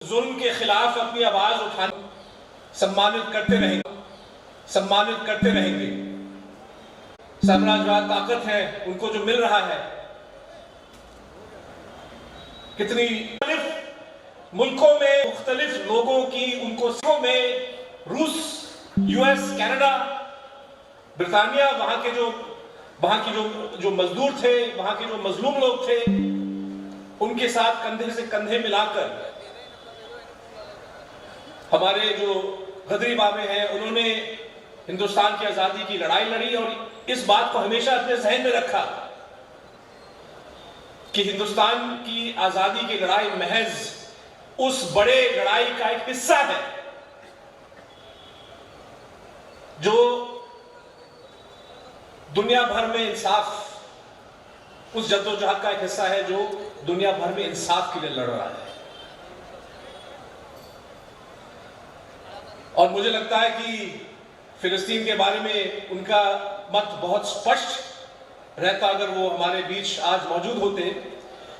जुल्म के खिलाफ अपनी आवाज उठाने सम्मानित करते रहेंगे। साम्राज्यवाद ताकत है, उनको जो मिल रहा है, कितनी मुल्कों में मुख्तलिफ लोगों की उनको में रूस, यूएस, कनाडा, ब्रिटानिया, वहां की जो मजदूर थे, वहां के जो मजलूम लोग थे, उनके साथ कंधे से कंधे मिलाकर हमारे जो गदरी बाबे हैं, उन्होंने हिंदुस्तान की आजादी की लड़ाई लड़ी और इस बात को हमेशा अपने जहन में रखा कि हिंदुस्तान की आजादी की लड़ाई महज उस बड़े लड़ाई का एक हिस्सा है जो दुनिया भर में इंसाफ, उस जद्दोजहद का एक हिस्सा है जो दुनिया भर में इंसाफ के लिए लड़ रहा है। और मुझे लगता है कि फिलिस्तीन के बारे में उनका मत बहुत स्पष्ट रहता अगर वो हमारे बीच आज मौजूद होते।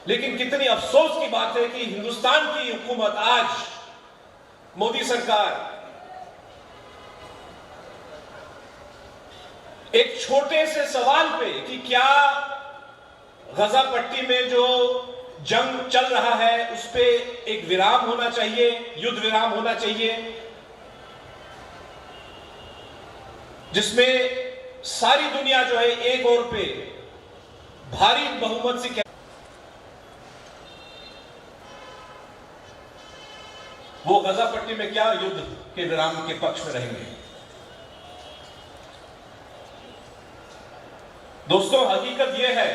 लेकिन कितनी अफसोस की बात है कि हिंदुस्तान की हुकूमत आज, मोदी सरकार, एक छोटे से सवाल पे कि क्या गजा पट्टी में जो जंग चल रहा है उस पे एक विराम होना चाहिए, युद्ध विराम होना चाहिए, जिसमें सारी दुनिया जो है एक ओर पे भारी बहुमत से वो गजा पट्टी में क्या युद्ध के विराम के पक्ष में रहेंगे। दोस्तों, हकीकत यह है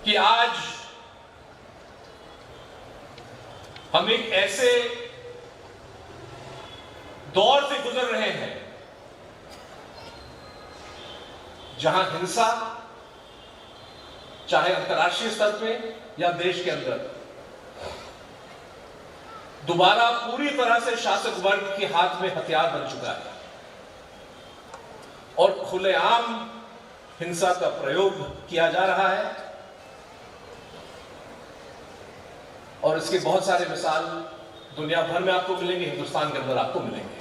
कि आज हम एक ऐसे दौर से गुजर रहे हैं जहां हिंसा, चाहे अंतर्राष्ट्रीय स्तर पे या देश के अंदर, दोबारा पूरी तरह से शासक वर्ग के हाथ में हथियार बन चुका है और खुलेआम हिंसा का प्रयोग किया जा रहा है। और इसके बहुत सारे मिसाल दुनिया भर में आपको मिलेंगे, हिंदुस्तान के अंदर आपको मिलेंगे।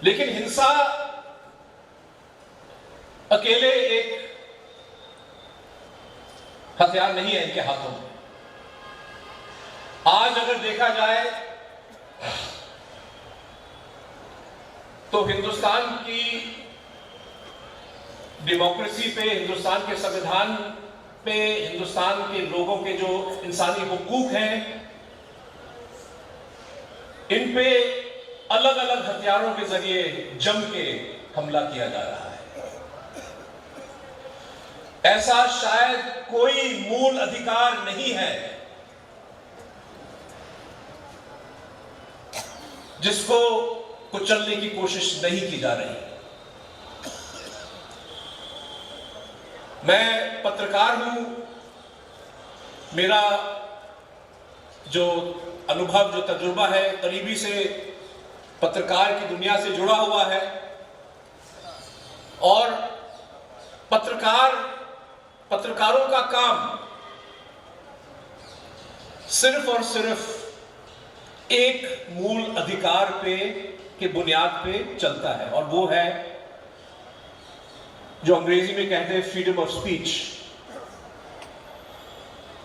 लेकिन हिंसा अकेले एक हथियार नहीं है इनके हाथों में। आज अगर देखा जाए तो हिंदुस्तान की डेमोक्रेसी पे, हिंदुस्तान के संविधान पे, हिंदुस्तान के लोगों के जो इंसानी हुकूक हैं, इन पे अलग अलग हथियारों के जरिए जम के हमला किया जा रहा है। ऐसा शायद कोई मूल अधिकार नहीं है जिसको कुचलने की कोशिश नहीं की जा रही। मैं पत्रकार हूं, मेरा जो अनुभव, जो तजुर्बा है, करीबी से पत्रकार की दुनिया से जुड़ा हुआ है और पत्रकारों का काम सिर्फ और सिर्फ एक मूल अधिकार पे के बुनियाद पे चलता है और वो है जो अंग्रेजी में कहते हैं फ्रीडम ऑफ स्पीच,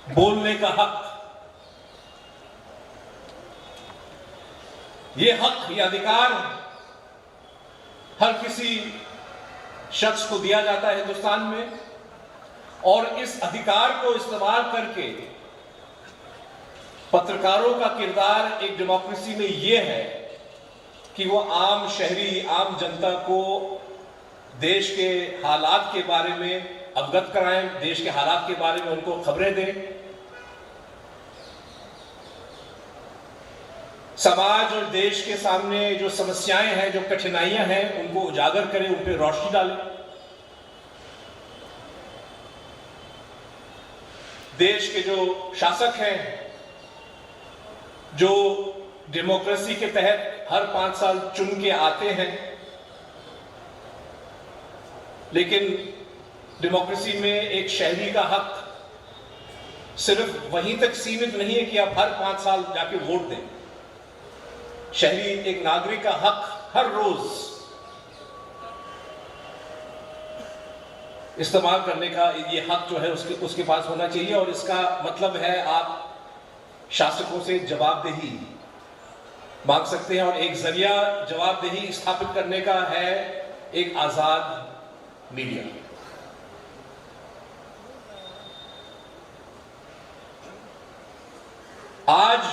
बोलने का हक। ये हक, ये अधिकार हर किसी शख्स को दिया जाता है हिंदुस्तान में और इस अधिकार को इस्तेमाल करके पत्रकारों का किरदार एक डेमोक्रेसी में यह है कि वो आम शहरी, आम जनता को देश के हालात के बारे में अवगत कराएं, देश के हालात के बारे में उनको खबरें दें, समाज और देश के सामने जो समस्याएं हैं, जो कठिनाइयां हैं, उनको उजागर करें, उन पर रोशनी डालें। देश के जो शासक हैं, जो डेमोक्रेसी के तहत हर 5 साल चुन के आते हैं, लेकिन डेमोक्रेसी में एक शहरी का हक सिर्फ वहीं तक सीमित नहीं है कि आप हर 5 साल जाके वोट दें। शहरी एक नागरिक का हक हर रोज इस्तेमाल करने का ये हक जो है उसके पास होना चाहिए। और इसका मतलब है आप शासकों से जवाबदेही मांग सकते हैं, और एक जरिया जवाबदेही स्थापित करने का है एक आजाद मीडिया। आज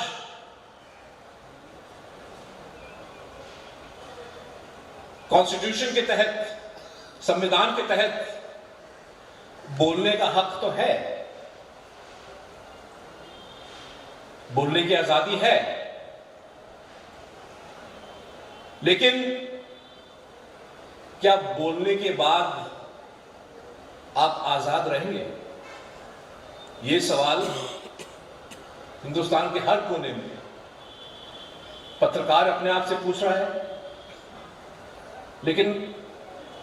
कॉन्स्टिट्यूशन के तहत, संविधान के तहत बोलने का हक तो है, बोलने की आजादी है, लेकिन क्या बोलने के बाद आप आजाद रहेंगे? यह सवाल हिंदुस्तान के हर कोने में पत्रकार अपने आप से पूछ रहा है। लेकिन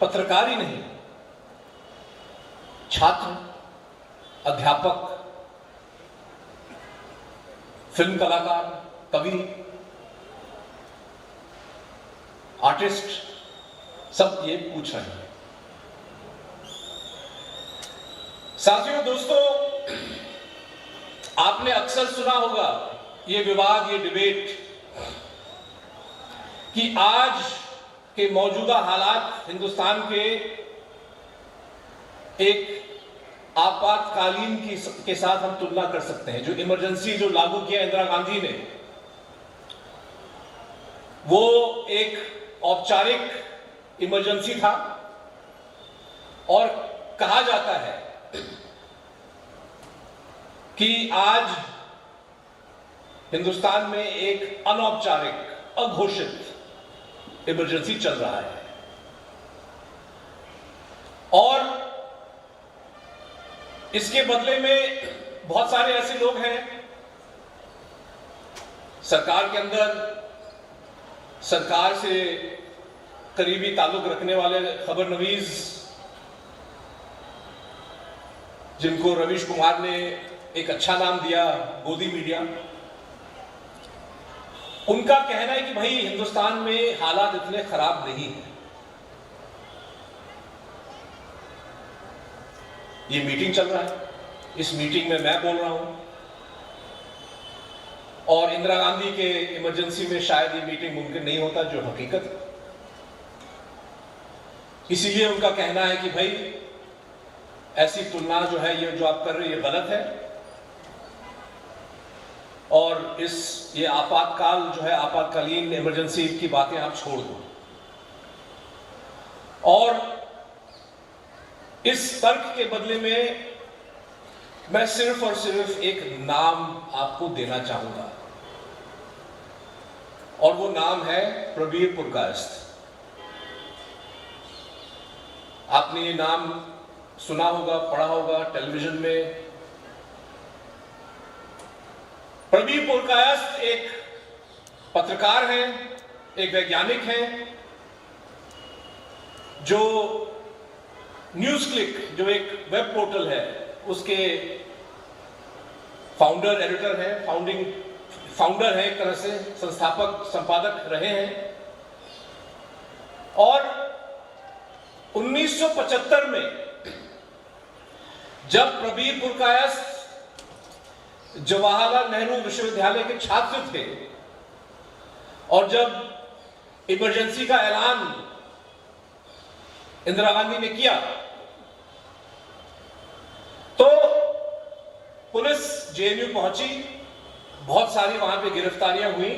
पत्रकार ही नहीं, छात्र, अध्यापक, फिल्म कलाकार, कवि, आर्टिस्ट, सब ये पूछ रहे हैं। साथियों, दोस्तों, आपने अक्सर सुना होगा ये विवाद, ये डिबेट कि आज के मौजूदा हालात हिंदुस्तान के एक आपातकालीन के साथ हम तुलना कर सकते हैं। जो इमरजेंसी जो लागू किया इंदिरा गांधी ने, वो एक औपचारिक इमरजेंसी था, और कहा जाता है कि आज हिंदुस्तान में एक अनौपचारिक, अघोषित इमरजेंसी चल रहा है। और इसके बदले में बहुत सारे ऐसे लोग हैं सरकार के अंदर, सरकार से करीबी ताल्लुक रखने वाले खबरनवीज, जिनको रवीश कुमार ने एक अच्छा नाम दिया गोदी मीडिया, उनका कहना है कि भाई हिंदुस्तान में हालात इतने खराब नहीं हैं। ये मीटिंग चल रहा है, इस मीटिंग में मैं बोल रहा हूं, और इंदिरा गांधी के इमरजेंसी में शायद ये मीटिंग मुमकिन नहीं होता, जो हकीकत है। इसीलिए उनका कहना है कि भाई ऐसी तुलना जो है, ये जो आप कर रहे हैं, ये गलत है, और ये आपातकाल जो है, आपातकालीन इमरजेंसी की बातें आप छोड़ दो। और इस तर्क के बदले में मैं सिर्फ और सिर्फ एक नाम आपको देना चाहूंगा, और वो नाम है प्रबीर पुरकायस्थ। आपने ये नाम सुना होगा, पढ़ा होगा टेलीविजन में। प्रबीर पुरकायस्थ एक पत्रकार हैं, एक वैज्ञानिक हैं, जो न्यूज क्लिक, जो एक वेब पोर्टल है, उसके फाउंडर, एडिटर हैं, फाउंडर हैं, एक तरह से संस्थापक, संपादक रहे हैं। और 1975 में जब प्रबीर पुरकायस्थ जवाहरलाल नेहरू विश्वविद्यालय के छात्र थे, और जब इमरजेंसी का ऐलान इंदिरा गांधी ने किया, तो पुलिस जेएनयू पहुंची, बहुत सारी वहां पे गिरफ्तारियां हुई,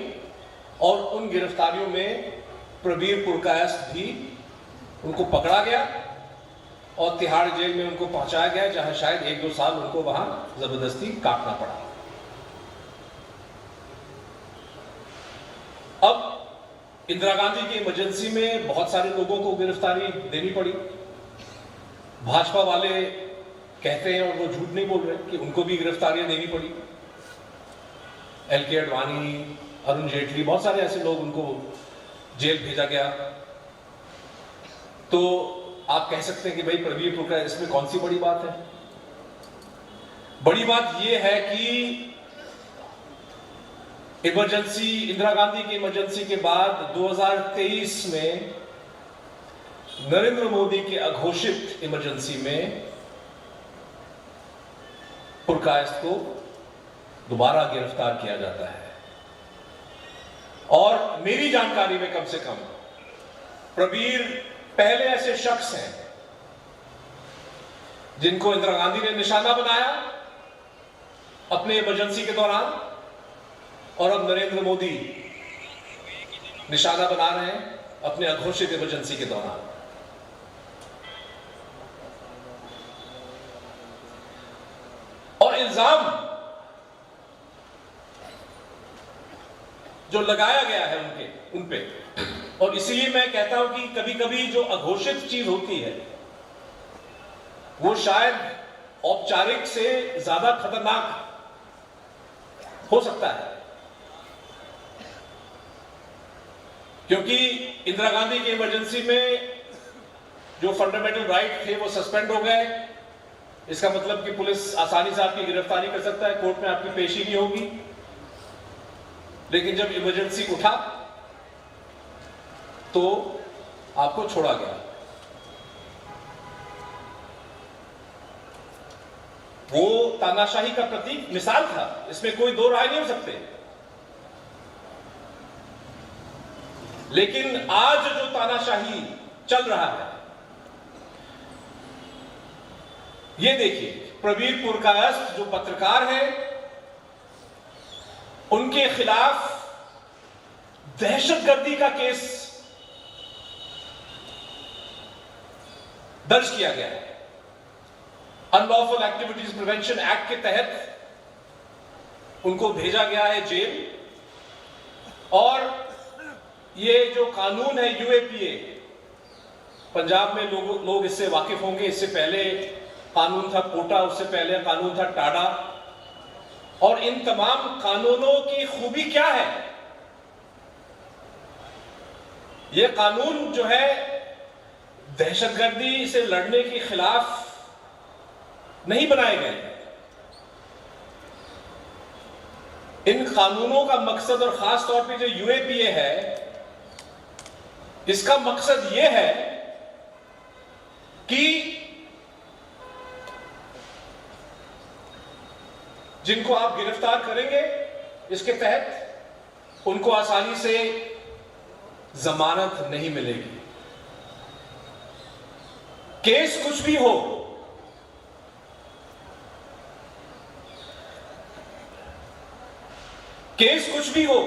और उन गिरफ्तारियों में प्रबीर पुरकायस्थ भी, उनको पकड़ा गया और तिहाड़ जेल में उनको पहुंचाया गया, जहां शायद 1-2 साल उनको वहां जबरदस्ती काटना पड़ा। अब इंदिरा गांधी की इमरजेंसी में बहुत सारे लोगों को गिरफ्तारी देनी पड़ी। भाजपा वाले कहते हैं, और वो झूठ नहीं बोल रहे, कि उनको भी गिरफ्तारियां देनी पड़ी। एल.के. आडवाणी, अरुण जेटली, बहुत सारे ऐसे लोग, उनको जेल भेजा गया। तो आप कह सकते हैं कि भाई प्रवीण पुरकायस्थ, इसमें कौन सी बड़ी बात है? बड़ी बात यह है कि इमरजेंसी, इंदिरा गांधी की इमरजेंसी के बाद 2023 में नरेंद्र मोदी के अघोषित इमरजेंसी में पुरकायस्थ को दोबारा गिरफ्तार किया जाता है। और मेरी जानकारी में कम से कम प्रवीण पहले ऐसे शख्स हैं जिनको इंदिरा गांधी ने निशाना बनाया अपने इमरजेंसी के दौरान, और अब नरेंद्र मोदी निशाना बना रहे हैं अपने अघोषित इमरजेंसी के दौरान। और इल्जाम जो लगाया गया है उन पे, और इसीलिए मैं कहता हूं कि कभी कभी जो अघोषित चीज होती है वो शायद औपचारिक से ज्यादा खतरनाक हो सकता है, क्योंकि इंदिरा गांधी की इमरजेंसी में जो फंडामेंटल राइट थे वो सस्पेंड हो गए। इसका मतलब कि पुलिस आसानी से आपकी गिरफ्तारी कर सकता है, कोर्ट में आपकी पेशी नहीं होगी। लेकिन जब इमरजेंसी उठा तो आपको छोड़ा गया। वो तानाशाही का प्रतीक मिसाल था, इसमें कोई दो राय नहीं हो सकते। लेकिन आज जो तानाशाही चल रहा है, ये देखिए, प्रवीण पुरकायस्थ जो पत्रकार हैं, उनके खिलाफ दहशतगर्दी का केस दर्ज किया गया है। अनलॉफुल एक्टिविटीज प्रिवेंशन एक्ट के तहत उनको भेजा गया है जेल। और ये जो कानून है यूएपीए, पंजाब में लोग इससे वाकिफ होंगे। इससे पहले कानून था कोटा, उससे पहले कानून था टाडा। और इन तमाम कानूनों की खूबी क्या है? ये कानून जो है दहशतगर्दी से लड़ने के खिलाफ नहीं बनाए गए। इन कानूनों का मकसद, और खास तौर पे जो यूएपीए है, इसका मकसद यह है कि जिनको आप गिरफ्तार करेंगे इसके तहत, उनको आसानी से जमानत नहीं मिलेगी। केस कुछ भी हो, केस कुछ भी हो,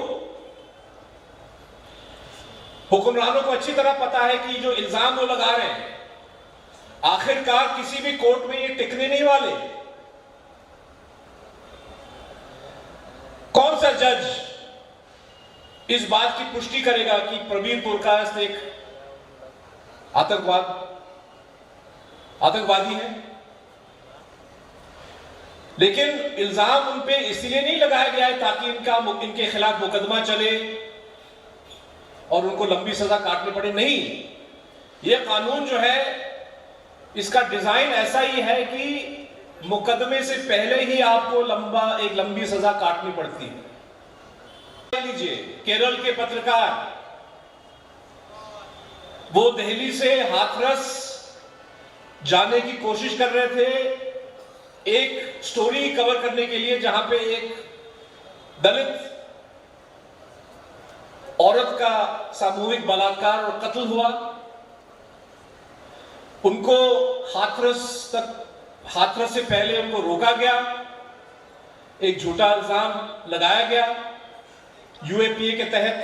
हुक्मरानों को अच्छी तरह पता है कि जो इल्जाम वो लगा रहे हैं आखिरकार किसी भी कोर्ट में ये टिकने नहीं वाले। कौन सा जज इस बात की पुष्टि करेगा कि प्रवीण पुरकायस्थ एक आतंकवादी है? लेकिन इल्जाम उन पे इसलिए नहीं लगाया गया है ताकि इनके खिलाफ मुकदमा चले और उनको लंबी सजा काटनी पड़े। नहीं, यह कानून जो है, इसका डिजाइन ऐसा ही है कि मुकदमे से पहले ही आपको एक लंबी सजा काटनी पड़ती है। लीजिए, केरल के पत्रकार, वो दिल्ली से हाथरस जाने की कोशिश कर रहे थे एक स्टोरी कवर करने के लिए, जहां पे एक दलित औरत का सामूहिक बलात्कार और कत्ल हुआ। उनको हाथरस से पहले उनको रोका गया, एक झूठा इल्जाम लगाया गया यूएपीए के तहत,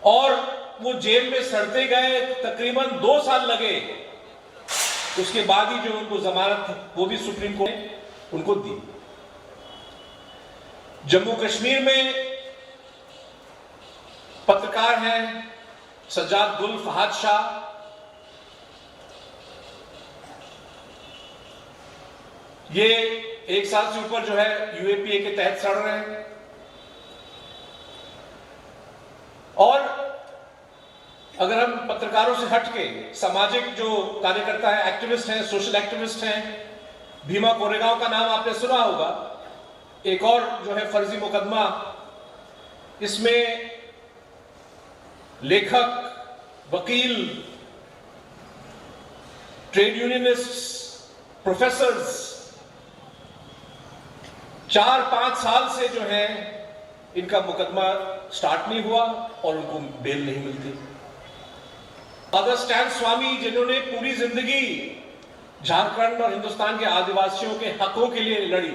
और वो जेल में सड़ते गए। तकरीबन 2 साल लगे, उसके बाद ही जो उनको जमानत, वो भी सुप्रीम कोर्ट ने उनको दी। जम्मू कश्मीर में पत्रकार हैं सज्जाद गुल फहाद शाह, ये 1 साल से ऊपर जो है यूएपीए के तहत सड़ रहे हैं। और अगर हम पत्रकारों से हटके सामाजिक जो कार्यकर्ता है, एक्टिविस्ट हैं, सोशल एक्टिविस्ट हैं, भीमा कोरेगांव का नाम आपने सुना होगा, एक और जो है फर्जी मुकदमा, इसमें लेखक, वकील, ट्रेड यूनियनिस्ट, प्रोफेसर्स 4-5 साल से जो है इनका मुकदमा स्टार्ट नहीं हुआ और उनको बेल नहीं मिलती। अगर स्टैन स्वामी, जिन्होंने पूरी जिंदगी झारखंड और हिंदुस्तान के आदिवासियों के हकों के लिए लड़ी,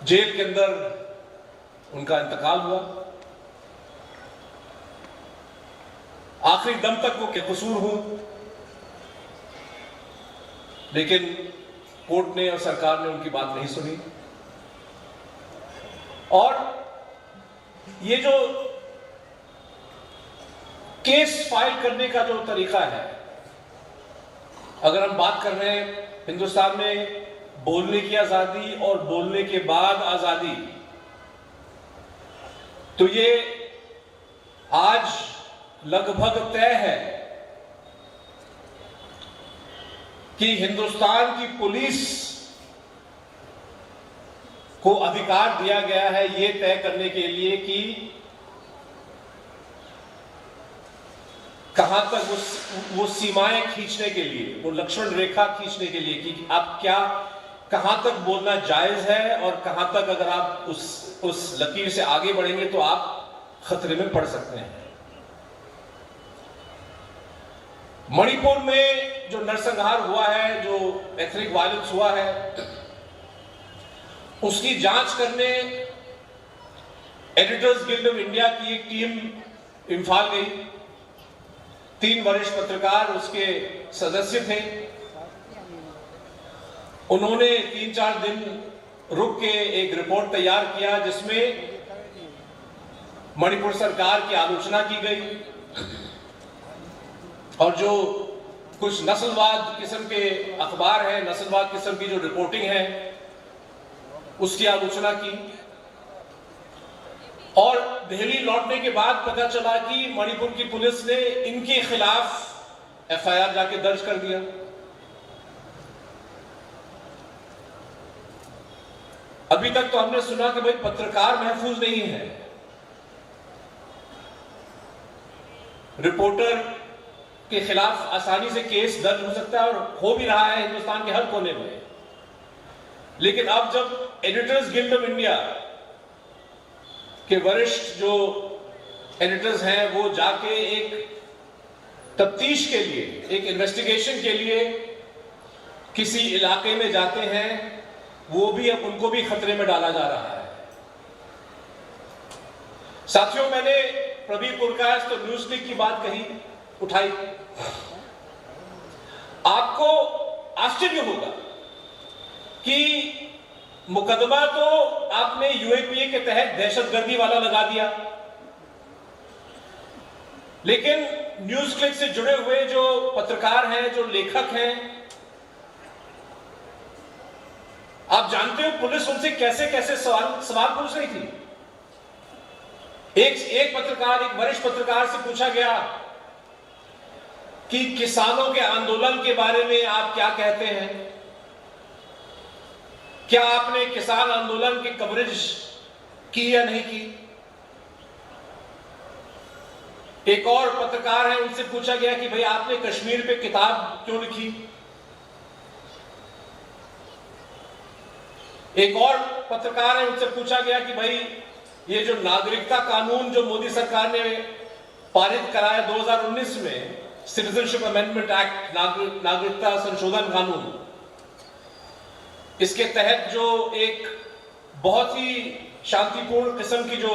जेल के अंदर उनका इंतकाल हुआ। आखिरी दम तक वो बेकसूर हूं, लेकिन कोर्ट ने और सरकार ने उनकी बात नहीं सुनी। और ये जो केस फाइल करने का जो तरीका है, अगर हम बात कर रहे हैं हिंदुस्तान में बोलने की आजादी और बोलने के बाद आजादी, तो ये आज लगभग तय है कि हिंदुस्तान की पुलिस को अधिकार दिया गया है ये तय करने के लिए कि कहां तक वो सीमाएं खींचने के लिए, वो लक्ष्मण रेखा खींचने के लिए कि आप क्या, कहां तक बोलना जायज है और कहां तक अगर आप उस लकीर से आगे बढ़ेंगे तो आप खतरे में पड़ सकते हैं। मणिपुर में जो नरसंहार हुआ है, जो एथनिक वायलेंस हुआ है, उसकी जांच करने एडिटर्स गिल्ड ऑफ इंडिया की एक टीम इम्फाल गई। 3 वरिष्ठ पत्रकार उसके सदस्य थे। उन्होंने 3-4 दिन रुक के एक रिपोर्ट तैयार किया जिसमें मणिपुर सरकार की आलोचना की गई और जो कुछ नस्लवाद किस्म के अखबार हैं, नस्लवाद किस्म की जो रिपोर्टिंग है, उसकी आलोचना की। और दिल्ली लौटने के बाद पता चला कि मणिपुर की पुलिस ने इनके खिलाफ एफआईआर जाके दर्ज कर दिया। अभी तक तो हमने सुना कि भाई पत्रकार महफूज नहीं है, रिपोर्टर के खिलाफ आसानी से केस दर्ज हो सकता है और हो भी रहा है हिंदुस्तान के हर कोने में। लेकिन अब जब एडिटर्स गिल्ड ऑफ इंडिया के वरिष्ठ जो एडिटर्स हैं वो जाके एक तफ्तीश के लिए, एक इन्वेस्टिगेशन के लिए किसी इलाके में जाते हैं, वो भी अब उनको भी खतरे में डाला जा रहा है। साथियों, मैंने प्रवीण पुरकाश तो न्यूज क्लिक की बात कही, उठाई। आपको आश्चर्य होगा कि मुकदमा तो आपने यूएपीए के तहत दहशतगर्दी वाला लगा दिया, लेकिन न्यूज क्लिक से जुड़े हुए जो पत्रकार हैं, जो लेखक हैं, आप जानते हो पुलिस उनसे कैसे कैसे सवाल पूछ रही थी। एक पत्रकार, एक वरिष्ठ पत्रकार से पूछा गया कि किसानों के आंदोलन के बारे में आप क्या कहते हैं, क्या आपने किसान आंदोलन की कवरेज की या नहीं की। एक और पत्रकार है, उनसे पूछा गया कि भाई आपने कश्मीर पे किताब क्यों लिखी। एक और पत्रकार है, उनसे पूछा गया कि भाई ये जो नागरिकता कानून जो मोदी सरकार ने पारित कराया 2019 में, सिटीजनशिप अमेंडमेंट एक्ट, नागरिकता संशोधन कानून, इसके तहत जो एक बहुत ही शांतिपूर्ण किस्म की जो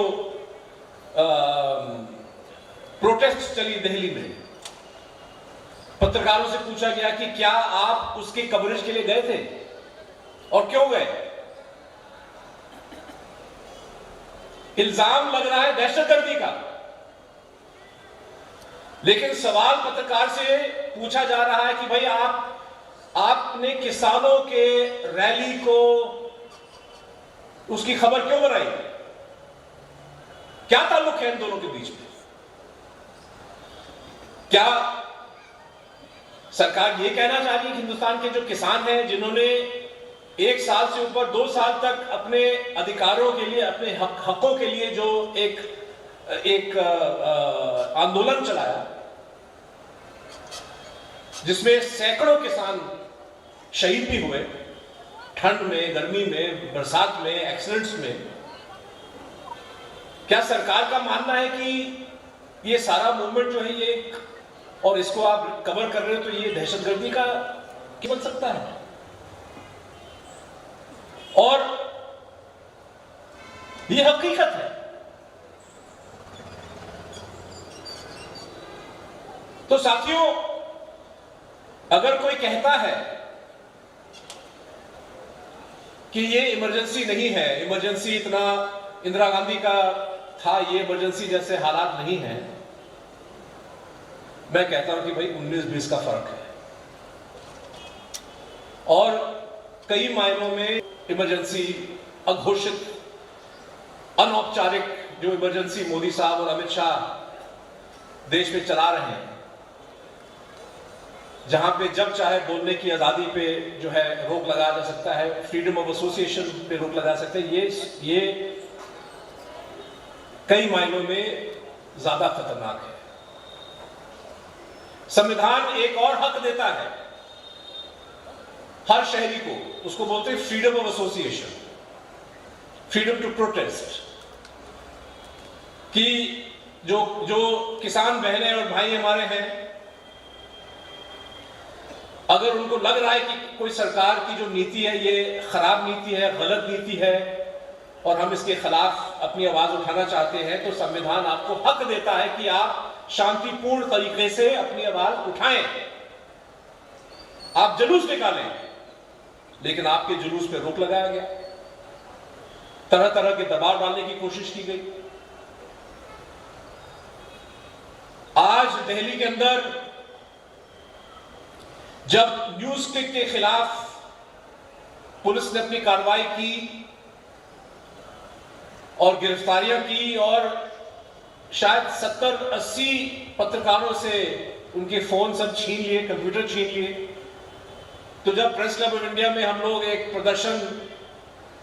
प्रोटेस्ट चली दिल्ली में, पत्रकारों से पूछा गया कि क्या आप उसके कवरेज के लिए गए थे और क्यों गए। इल्जाम लग रहा है दहशतगर्दी का, लेकिन सवाल पत्रकार से पूछा जा रहा है कि भाई आपने किसानों के रैली को उसकी खबर क्यों बनाई, क्या ताल्लुक है इन दोनों के बीच में? क्या सरकार ये कहना चाह रही है कि हिंदुस्तान के जो किसान हैं, जिन्होंने 1 साल से ऊपर 2 साल तक अपने अधिकारों के लिए, अपने हकों के लिए जो एक आंदोलन चलाया, जिसमें सैकड़ों किसान शहीद भी हुए, ठंड में, गर्मी में, बरसात में, एक्सीडेंट्स में, क्या सरकार का मानना है कि ये सारा मूवमेंट जो है ये, और इसको आप कवर कर रहे हो, तो ये दहशतगर्दी का क्या बन सकता है? और ये हकीकत है। तो साथियों, अगर कोई कहता है कि ये इमरजेंसी नहीं है, इमरजेंसी इतना इंदिरा गांधी का था, ये इमरजेंसी जैसे हालात नहीं है, मैं कहता हूं कि भाई 19-20 का फर्क है। और कई मायनों में इमरजेंसी, अघोषित, अनौपचारिक जो इमरजेंसी मोदी साहब और अमित शाह देश में चला रहे हैं, जहां पे जब चाहे बोलने की आजादी पे जो है रोक लगाया जा सकता है, फ्रीडम ऑफ एसोसिएशन पे रोक लगा सकते हैं, ये कई मायनों में ज्यादा खतरनाक है। संविधान एक और हक देता है हर शहरी को, उसको बोलते हैं freedom of association, freedom to protest, कि जो किसान बहनें और भाई हमारे हैं, अगर उनको लग रहा है कि कोई सरकार की जो नीति है ये खराब नीति है, गलत नीति है, और हम इसके खिलाफ अपनी आवाज उठाना चाहते हैं, तो संविधान आपको हक देता है कि आप शांतिपूर्ण तरीके से अपनी आवाज उठाएं, आप जुलूस निकालें। लेकिन आपके जुलूस पे रोक लगाया गया, तरह तरह के दबाव डालने की कोशिश की गई। आज दिल्ली के अंदर जब न्यूज क्लिक के खिलाफ पुलिस ने अपनी कार्रवाई की और गिरफ्तारियां की, और शायद 70-80 पत्रकारों से उनके फोन सब छीन लिए, कंप्यूटर छीन लिए, तो जब प्रेस क्लब ऑफ इंडिया में हम लोग एक प्रदर्शन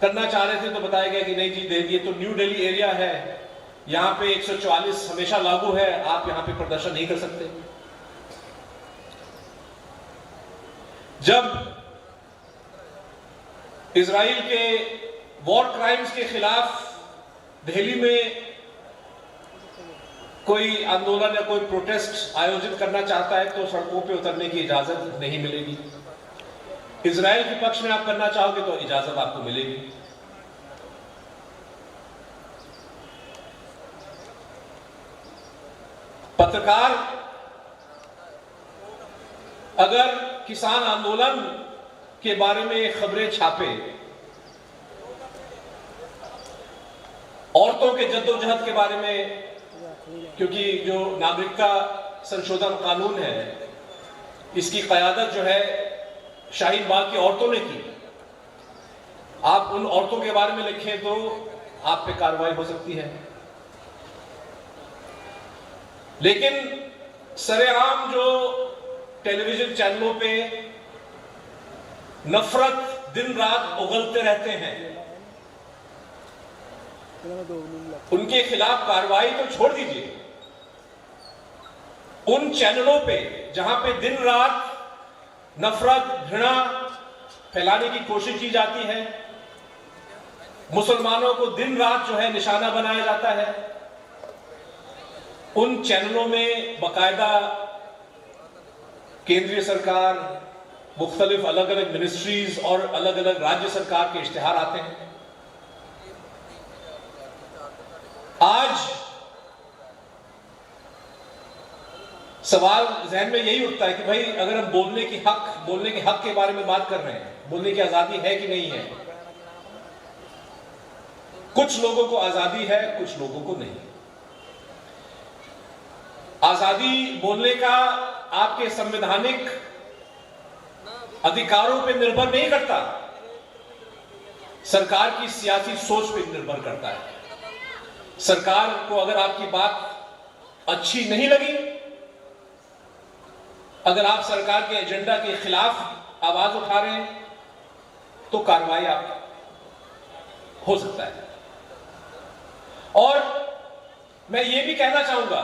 करना चाह रहे थे, तो बताया गया कि नहीं जी, ये तो न्यू दिल्ली एरिया है, यहां पे 144 हमेशा लागू है, आप यहां पे प्रदर्शन नहीं कर सकते। जब इजराइल के वॉर क्राइम्स के खिलाफ दिल्ली में कोई आंदोलन या कोई प्रोटेस्ट आयोजित करना चाहता है, तो सड़कों पे उतरने की इजाजत नहीं मिलेगी। इजराइल के पक्ष में आप करना चाहोगे तो इजाजत आपको मिलेगी। पत्रकार अगर किसान आंदोलन के बारे में खबरें छापे, औरतों के जद्दोजहद के बारे में, क्योंकि जो नागरिकता संशोधन कानून है, इसकी क़यादत जो है शाहीन बाग की औरतों ने की, आप उन औरतों के बारे में लिखें तो आप पे कार्रवाई हो सकती है। लेकिन सरेआम जो टेलीविजन चैनलों पे नफरत दिन रात उगलते रहते हैं, उनके खिलाफ कार्रवाई तो छोड़ दीजिए, उन चैनलों पे जहां पे दिन रात नफरत, घृणा फैलाने की कोशिश की जाती है, मुसलमानों को दिन रात जो है निशाना बनाया जाता है, उन चैनलों में बाकायदा केंद्रीय सरकार, मुख्तलिफ अलग अलग मिनिस्ट्रीज और अलग अलग राज्य सरकार के इश्तिहार आते हैं। आज सवाल जहन में यही उठता है कि भाई अगर हम बोलने के हक के बारे में बात कर रहे हैं, बोलने की आजादी है कि नहीं है। कुछ लोगों को आजादी है, कुछ लोगों को नहीं। आजादी बोलने का आपके संवैधानिक अधिकारों पर निर्भर नहीं करता, सरकार की सियासी सोच पर निर्भर करता है। सरकार को अगर आपकी बात अच्छी नहीं लगी, अगर आप सरकार के एजेंडा के खिलाफ आवाज उठा रहे हैं, तो कार्रवाई आप हो सकता है। और मैं ये भी कहना चाहूंगा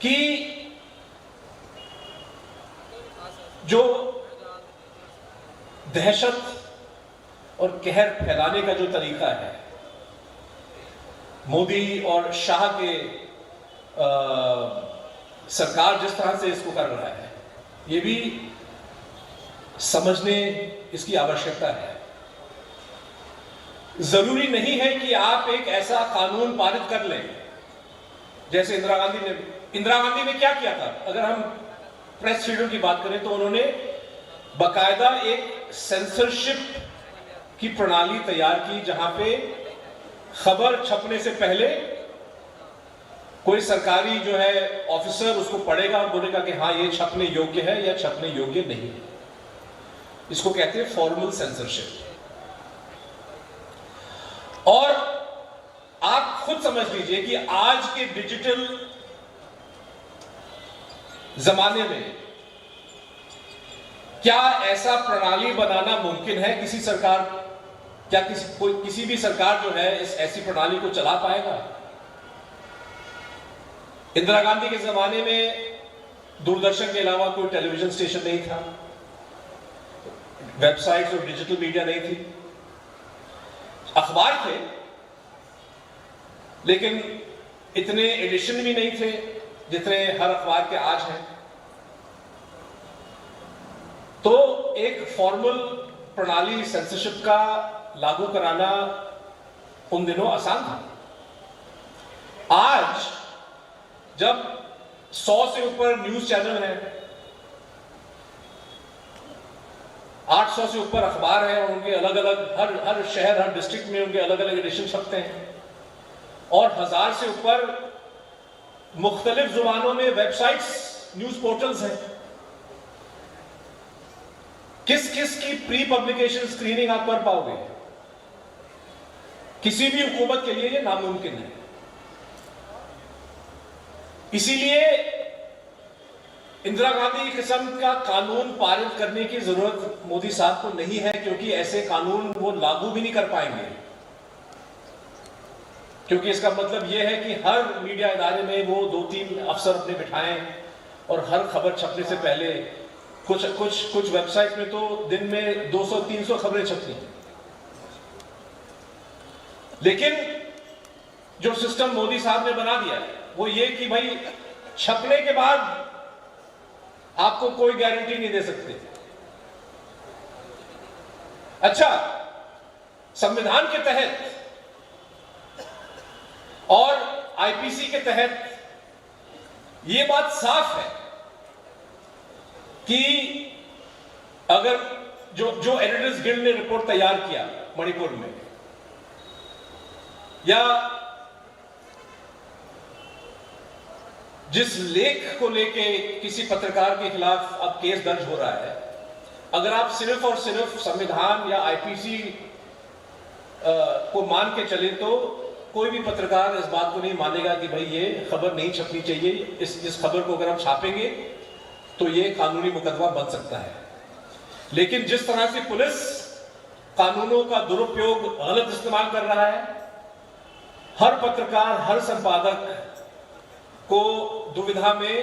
कि जो दहशत और कहर फैलाने का जो तरीका है मोदी और शाह के सरकार जिस तरह से इसको कर रहा है, ये भी समझने इसकी आवश्यकता है। जरूरी नहीं है कि आप एक ऐसा कानून पारित कर लें जैसे इंदिरा गांधी ने क्या किया था। अगर हम प्रेस फ्रीडम की बात करें तो उन्होंने बकायदा एक सेंसरशिप की प्रणाली तैयार की, जहां पे खबर छपने से पहले कोई सरकारी जो है ऑफिसर उसको पढ़ेगा और बोलेगा कि हाँ ये छपने योग्य है या छपने योग्य नहीं है। इसको कहते हैं फॉर्मल सेंसरशिप। और आप खुद समझ लीजिए कि आज के डिजिटल जमाने में क्या ऐसा प्रणाली बनाना मुमकिन है? किसी भी सरकार जो है इस ऐसी प्रणाली को चला पाएगा? इंदिरा गांधी के जमाने में दूरदर्शन के अलावा कोई टेलीविजन स्टेशन नहीं था, वेबसाइट्स और डिजिटल मीडिया नहीं थी, अखबार थे लेकिन इतने एडिशन भी नहीं थे जितने हर अखबार के आज हैं। तो एक फॉर्मल प्रणाली सेंसरशिप का लागू कराना उन दिनों आसान था। आज जब 100 से ऊपर न्यूज चैनल हैं, 800 से ऊपर अखबार हैं और उनके अलग अलग हर शहर हर डिस्ट्रिक्ट में उनके अलग अलग एडिशन छपते हैं, और 1000 से ऊपर मुख्तलिफ जुबानों में वेबसाइट्स न्यूज पोर्टल्स हैं। किस किस की प्री पब्लिकेशन स्क्रीनिंग आप कर पाओगे? किसी भी हुकूमत के लिए यह नामुमकिन है। इसीलिए इंदिरा गांधी किस्म का कानून पारित करने की जरूरत मोदी साहब को नहीं है, क्योंकि ऐसे कानून वो लागू भी नहीं कर पाएंगे। क्योंकि इसका मतलब यह है कि हर मीडिया इदारे में वो 2-3 अफसर अपने बिठाएं और हर खबर छपने से पहले कुछ वेबसाइट में तो दिन में 200-300 खबरें छपती हैं। लेकिन जो सिस्टम मोदी साहब ने बना दिया है वो ये कि भाई छपने के बाद आपको कोई गारंटी नहीं दे सकते। अच्छा, संविधान के तहत और आईपीसी के तहत यह बात साफ है कि अगर जो एडिटर्स गिल्ड ने रिपोर्ट तैयार किया मणिपुर में, या जिस लेख को लेके किसी पत्रकार के खिलाफ अब केस दर्ज हो रहा है, अगर आप सिर्फ और सिर्फ संविधान या आईपीसी को मान के चले तो कोई भी पत्रकार इस बात को नहीं मानेगा कि भाई ये खबर नहीं छपनी चाहिए, इस खबर को अगर हम छापेंगे तो ये कानूनी मुकदमा बन सकता है। लेकिन जिस तरह से पुलिस कानूनों का दुरुपयोग, गलत इस्तेमाल कर रहा है, हर पत्रकार, हर संपादक को दुविधा में,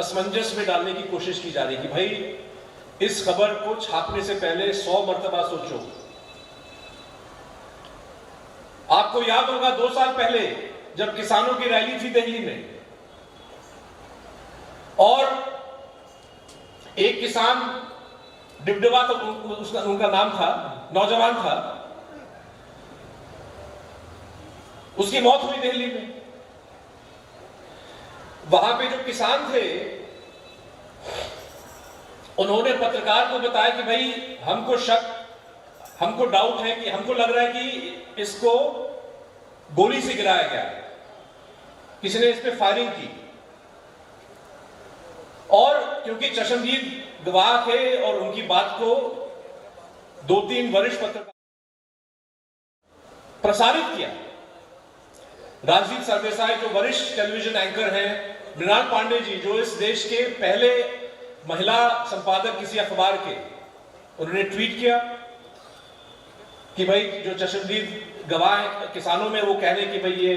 असमंजस में डालने की कोशिश की जा रही है कि भाई इस खबर को छापने से पहले 100 मर्तबा सोचो। आपको याद होगा 2 साल पहले जब किसानों की रैली थी दिल्ली में और एक किसान डिबडिबा, तो उनका नाम था, नौजवान था, उसकी मौत हुई दिल्ली में। वहां पे जो किसान थे उन्होंने पत्रकार को बताया कि भाई हमको डाउट है कि हमको लग रहा है कि इसको गोली से गिराया गया, किसी ने इस पे फायरिंग की। और क्योंकि चश्मदीद गवाह थे और उनकी बात को 2-3 वरिष्ठ पत्रकार प्रसारित किया। राजदीप सरदेसाई जो वरिष्ठ टेलीविजन एंकर हैं, मृणाल पांडे जी जो इस देश के पहले महिला संपादक किसी अखबार के, उन्होंने ट्वीट किया कि भाई जो चश्मदीद गवाह किसानों में वो कह रहे कि भाई ये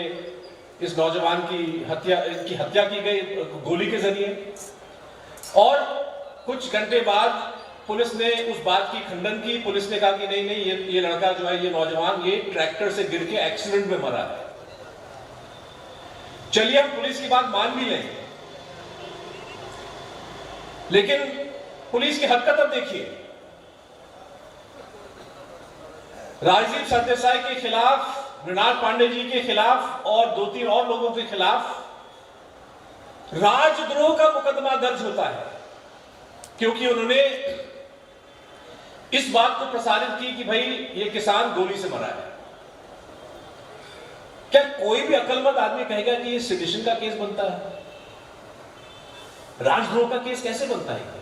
इस नौजवान की हत्या की गई गोली के जरिए। और कुछ घंटे बाद पुलिस ने उस बात की खंडन की। पुलिस ने कहा कि नहीं नहीं, ये लड़का जो है, ये नौजवान, ये ट्रैक्टर से गिर के एक्सीडेंट में मरा है। चलिए हम पुलिस की बात मान भी लें, लेकिन पुलिस की हरकत अब देखिए। राजदीप सरदेसाई के खिलाफ, मृणाल पांडे जी के खिलाफ और 2-3 और लोगों के खिलाफ राजद्रोह का मुकदमा दर्ज होता है, क्योंकि उन्होंने इस बात को प्रसारित की कि भाई ये किसान गोली से मरा है। क्या कोई भी अक्लमंद आदमी कहेगा कि ये सेडिशन का केस बनता है? राजद्रोह का केस कैसे बनता है?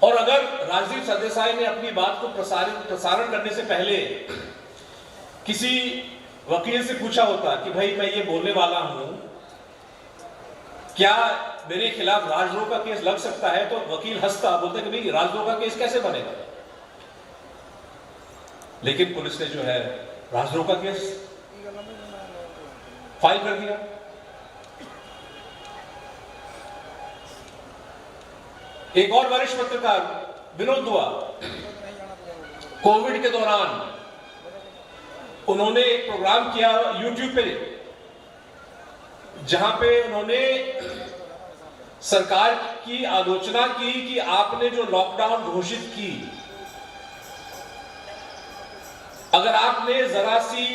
और अगर राजदीप सरदेसाई ने अपनी बात को प्रसारण करने से पहले किसी वकील से पूछा होता कि भाई मैं ये बोलने वाला हूं, क्या मेरे खिलाफ राजद्रोह का केस लग सकता है, तो वकील हंसता, बोलते कि भाई राजद्रोह का केस कैसे बनेगा। लेकिन पुलिस ने जो है राजद्रोह का केस फाइल कर दिया। एक और वरिष्ठ पत्रकार विनोद दुआ, कोविड के दौरान उन्होंने एक प्रोग्राम किया यूट्यूब पे, जहां पे उन्होंने सरकार की आलोचना की कि आपने जो लॉकडाउन घोषित की, अगर आपने जरा सी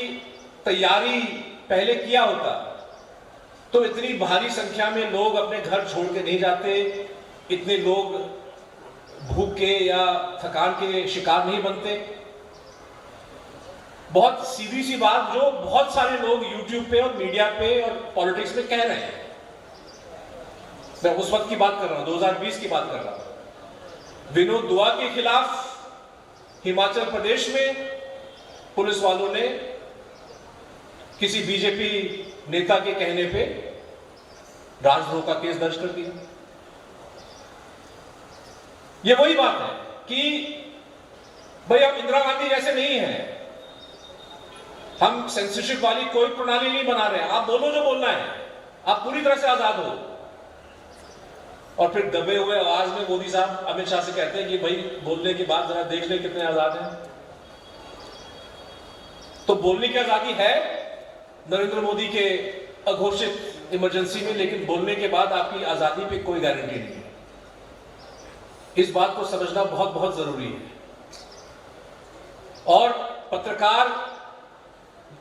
तैयारी पहले किया होता तो इतनी भारी संख्या में लोग अपने घर छोड़ के नहीं जाते, इतने लोग भूखे या थकान के शिकार नहीं बनते। बहुत सीधी सी बात जो बहुत सारे लोग यूट्यूब पे और मीडिया पे और पॉलिटिक्स में कह रहे हैं। मैं उस वक्त की बात कर रहा हूं, 2020 की बात कर रहा हूं। विनोद दुआ के खिलाफ हिमाचल प्रदेश में पुलिस वालों ने किसी बीजेपी नेता के कहने पे राजद्रोह का केस दर्ज कर दिया। यह वही बात है कि भाई हम इंदिरा गांधी जैसे नहीं हैं, हम सेंसरशिप वाली कोई प्रणाली नहीं बना रहे हैं। आप बोलो जो बोलना है, आप पूरी तरह से आजाद हो। और फिर दबे हुए आवाज में मोदी साहब अमित शाह से कहते हैं कि भाई बोलने के बाद जरा देख ले कितने आजाद हैं। तो बोलने की आजादी है नरेंद्र मोदी के अघोषित इमरजेंसी में, लेकिन बोलने के बाद आपकी आजादी पे कोई गारंटी नहीं है। इस बात को समझना बहुत बहुत जरूरी है। और पत्रकार,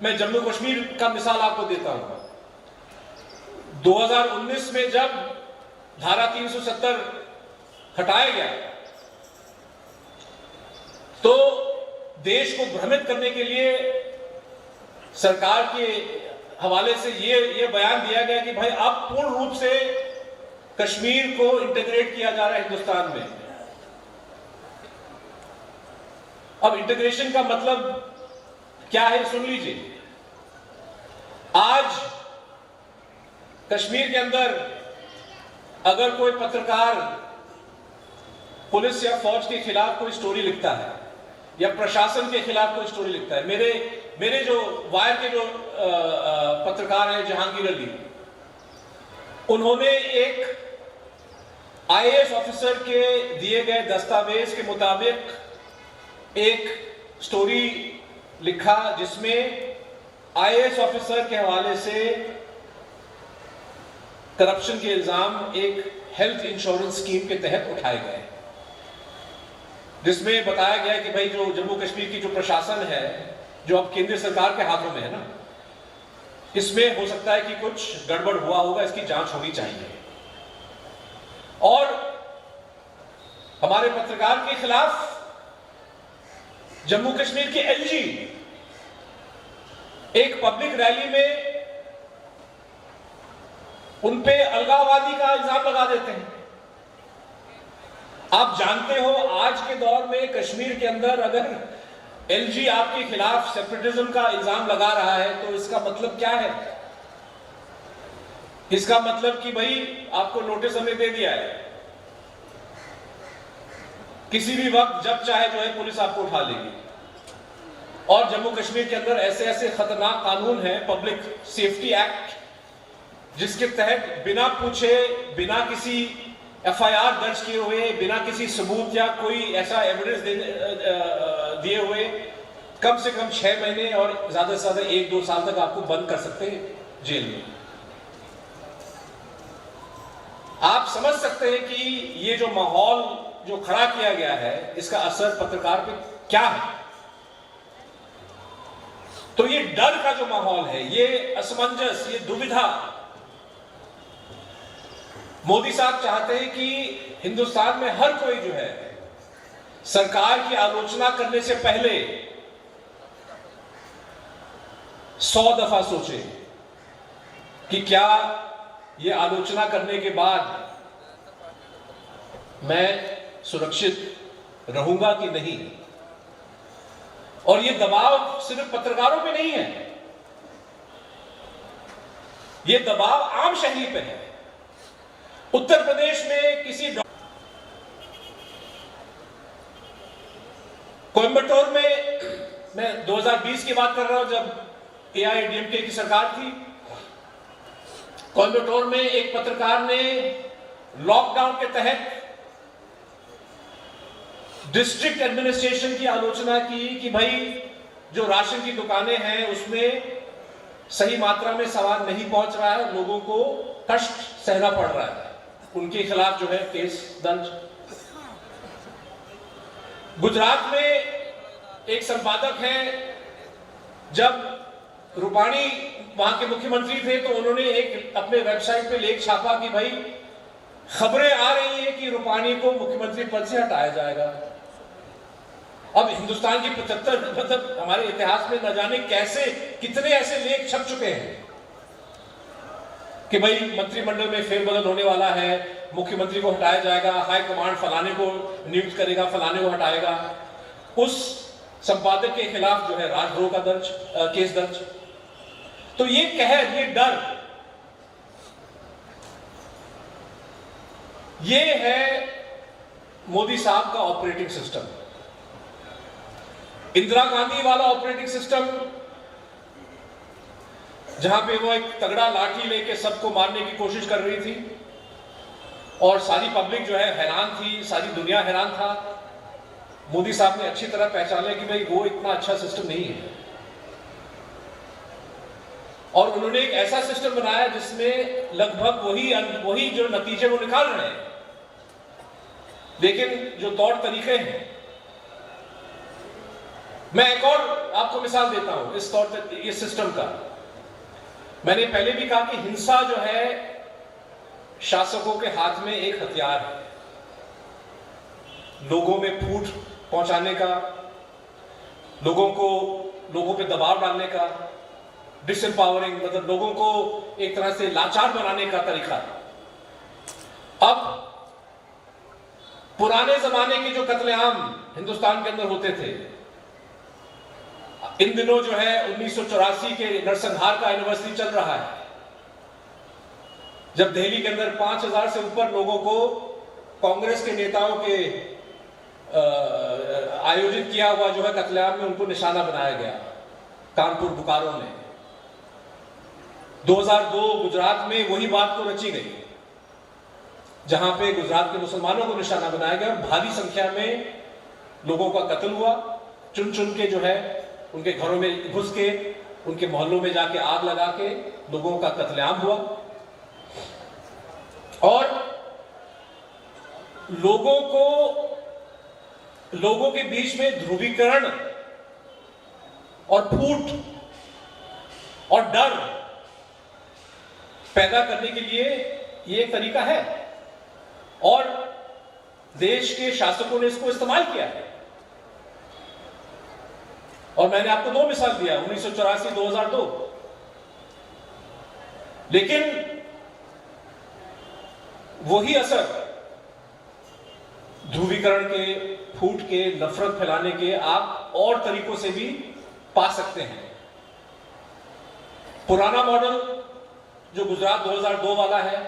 मैं जम्मू कश्मीर का मिसाल आपको देता हूं। 2019 में जब धारा 370 हटाया गया तो देश को भ्रमित करने के लिए सरकार के हवाले से ये बयान दिया गया कि भाई अब पूर्ण रूप से कश्मीर को इंटीग्रेट किया जा रहा है हिंदुस्तान में। अब इंटीग्रेशन का मतलब क्या है सुन लीजिए। आज कश्मीर के अंदर अगर कोई पत्रकार पुलिस या फौज के खिलाफ कोई स्टोरी लिखता है या प्रशासन के खिलाफ कोई स्टोरी लिखता है, मेरे जो वायर के जो पत्रकार हैं जहांगीर अली, उन्होंने एक आईएएस ऑफिसर के दिए गए दस्तावेज के मुताबिक एक स्टोरी लिखा जिसमें आईएएस ऑफिसर के हवाले से करप्शन के इल्जाम एक हेल्थ इंश्योरेंस स्कीम के तहत उठाए गए, जिसमें बताया गया कि भाई जो जम्मू कश्मीर की जो प्रशासन है, जो अब केंद्र सरकार के हाथों में है ना, इसमें हो सकता है कि कुछ गड़बड़ हुआ होगा, इसकी जांच होनी चाहिए। और हमारे पत्रकार के खिलाफ जम्मू कश्मीर के एलजी एक पब्लिक रैली में उन पे अलगाववादी का इल्जाम लगा देते हैं। आप जानते हो आज के दौर में कश्मीर के अंदर अगर एलजी आपके खिलाफ सेपरेटिज्म का इल्जाम लगा रहा है, तो इसका मतलब क्या है? इसका मतलब कि भाई आपको नोटिस हमने दे दिया है, किसी भी वक्त जब चाहे जो है पुलिस आपको उठा लेगी। और जम्मू कश्मीर के अंदर ऐसे ऐसे खतरनाक कानून हैं, पब्लिक सेफ्टी एक्ट, जिसके तहत बिना पूछे, बिना किसी एफआईआर दर्ज किए हुए, बिना किसी सबूत या कोई ऐसा एविडेंस दिए हुए कम से कम 6 महीने और ज्यादा से ज्यादा 1-2 साल तक आपको बंद कर सकते हैं जेल में। आप समझ सकते हैं कि ये जो माहौल जो खड़ा किया गया है, इसका असर पत्रकार पे क्या है। तो ये डर का जो माहौल है, ये असमंजस, ये दुविधा, मोदी साहब चाहते हैं कि हिंदुस्तान में हर कोई जो है सरकार की आलोचना करने से पहले 100 दफा सोचे कि क्या ये आलोचना करने के बाद मैं सुरक्षित रहूंगा कि नहीं। और ये दबाव सिर्फ पत्रकारों पे नहीं है, ये दबाव आम शहरी पे है। उत्तर प्रदेश में किसी कोयंबटूर में, मैं 2020 की बात कर रहा हूं जब एआईएडीएमके की सरकार थी, कोयंबटूर में एक पत्रकार ने लॉकडाउन के तहत डिस्ट्रिक्ट एडमिनिस्ट्रेशन की आलोचना की कि भाई जो राशन की दुकानें हैं उसमें सही मात्रा में सामान नहीं पहुंच रहा है, लोगों को कष्ट सहना पड़ रहा है। उनके खिलाफ जो है केस दर्ज। गुजरात में एक संपादक हैं, जब रूपाणी वहां के मुख्यमंत्री थे तो उन्होंने एक अपने वेबसाइट पे लेख छापा कि भाई खबरें आ रही है कि रूपाणी को मुख्यमंत्री पद से हटाया जाएगा। अब हिंदुस्तान की 75 मतलब हमारे इतिहास में न जाने कैसे कितने ऐसे लेख छप चुके हैं कि भाई मंत्रिमंडल में फेरबदल होने वाला है, मुख्यमंत्री को हटाया जाएगा, हाई कमांड फलाने को नियुक्त करेगा, फलाने को हटाएगा। उस संपादक के खिलाफ जो है राजद्रोह का केस दर्ज। तो ये कहर, ये डर, ये है मोदी साहब का ऑपरेटिंग सिस्टम। इंदिरा गांधी वाला ऑपरेटिंग सिस्टम, जहां पे वो एक तगड़ा लाठी लेके सबको मारने की कोशिश कर रही थी और सारी पब्लिक जो है हैरान थी, सारी दुनिया हैरान था। मोदी साहब ने अच्छी तरह पहचाना कि भाई वो इतना अच्छा सिस्टम नहीं है, और उन्होंने एक ऐसा सिस्टम बनाया जिसमें लगभग वही जो नतीजे वो निकाल रहे हैं, लेकिन जो तौर तरीके हैं। मैं एक और आपको मिसाल देता हूं इस सिस्टम का। मैंने पहले भी कहा कि हिंसा जो है शासकों के हाथ में एक हथियार है, लोगों में फूट पहुंचाने का, लोगों पे दबाव डालने का, डिसएम्पावरिंग, मतलब लोगों को एक तरह से लाचार बनाने का तरीका। अब पुराने जमाने के जो कत्लेआम हिंदुस्तान के अंदर होते थे, इन दिनों जो है 1984 के नरसंहार का एनिवर्सरी चल रहा है, जब दिल्ली के अंदर 5000 से ऊपर लोगों को कांग्रेस के नेताओं के आयोजित किया हुआ जो है कत्लेआम में उनको निशाना बनाया गया, कानपुर बोकारो में। 2002 गुजरात में वही बात को रची गई, जहां पे गुजरात के मुसलमानों को निशाना बनाया गया और भारी संख्या में लोगों का कत्ल हुआ। चुन चुन के जो है उनके घरों में घुस के, उनके मोहल्लों में जाके आग लगा के लोगों का कत्लेआम हुआ। और लोगों के बीच में ध्रुवीकरण और फूट और डर पैदा करने के लिए ये एक तरीका है, और देश के शासकों ने इसको इस्तेमाल किया है। और मैंने आपको 2 मिसाल दिया, 1984, 2002। लेकिन वही असर ध्रुवीकरण के, फूट के, नफरत फैलाने के आप और तरीकों से भी पा सकते हैं। पुराना मॉडल जो गुजरात 2002 वाला है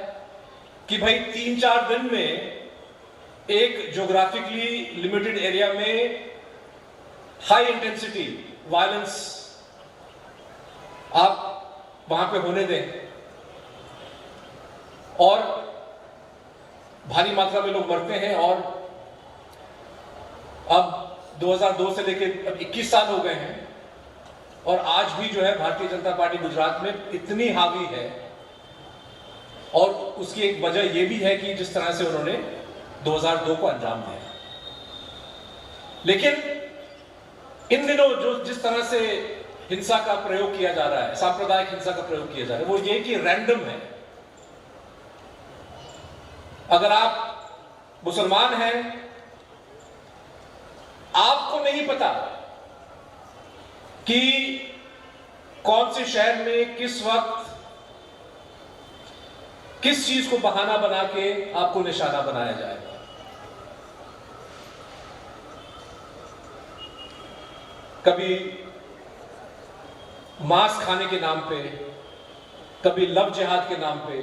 कि भाई 3-4 दिन में एक ज्योग्राफिकली लिमिटेड एरिया में हाई इंटेंसिटी वायलेंस आप वहां पे होने दें और भारी मात्रा में लोग मरते हैं, और अब 2002 से लेकर अब 21 साल हो गए हैं और आज भी जो है भारतीय जनता पार्टी गुजरात में इतनी हावी है। और उसकी एक वजह यह भी है कि जिस तरह से उन्होंने 2002 को अंजाम दिया। लेकिन इन दिनों जिस तरह से हिंसा का प्रयोग किया जा रहा है, सांप्रदायिक हिंसा का प्रयोग किया जा रहा है, वो ये कि रैंडम है। अगर आप मुसलमान हैं, आपको नहीं पता कि कौन से शहर में किस वक्त किस चीज को बहाना बना के आपको निशाना बनाया जाएगा। कभी मांस खाने के नाम पे, कभी लव जिहाद के नाम पे,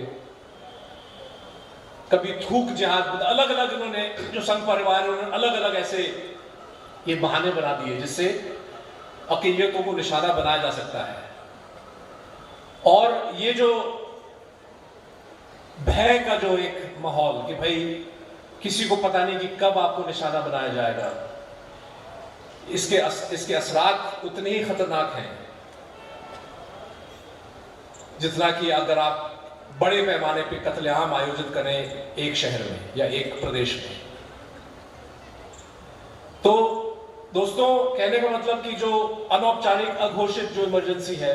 कभी थूक जिहाद, अलग अलग इन्होंने जो संघ परिवार है उन्होंने अलग अलग ऐसे ये बहाने बना दिए जिससे अक़लियतों को निशाना बनाया जा सकता है। और ये जो भय का जो एक माहौल कि भाई किसी को पता नहीं कि कब आपको निशाना बनाया जाएगा, इसके असरात उतने ही खतरनाक हैं जितना कि अगर आप बड़े पैमाने पे कत्लेआम आयोजित करें एक शहर में या एक प्रदेश में। तो दोस्तों, कहने का मतलब कि जो अनौपचारिक अघोषित जो इमरजेंसी है,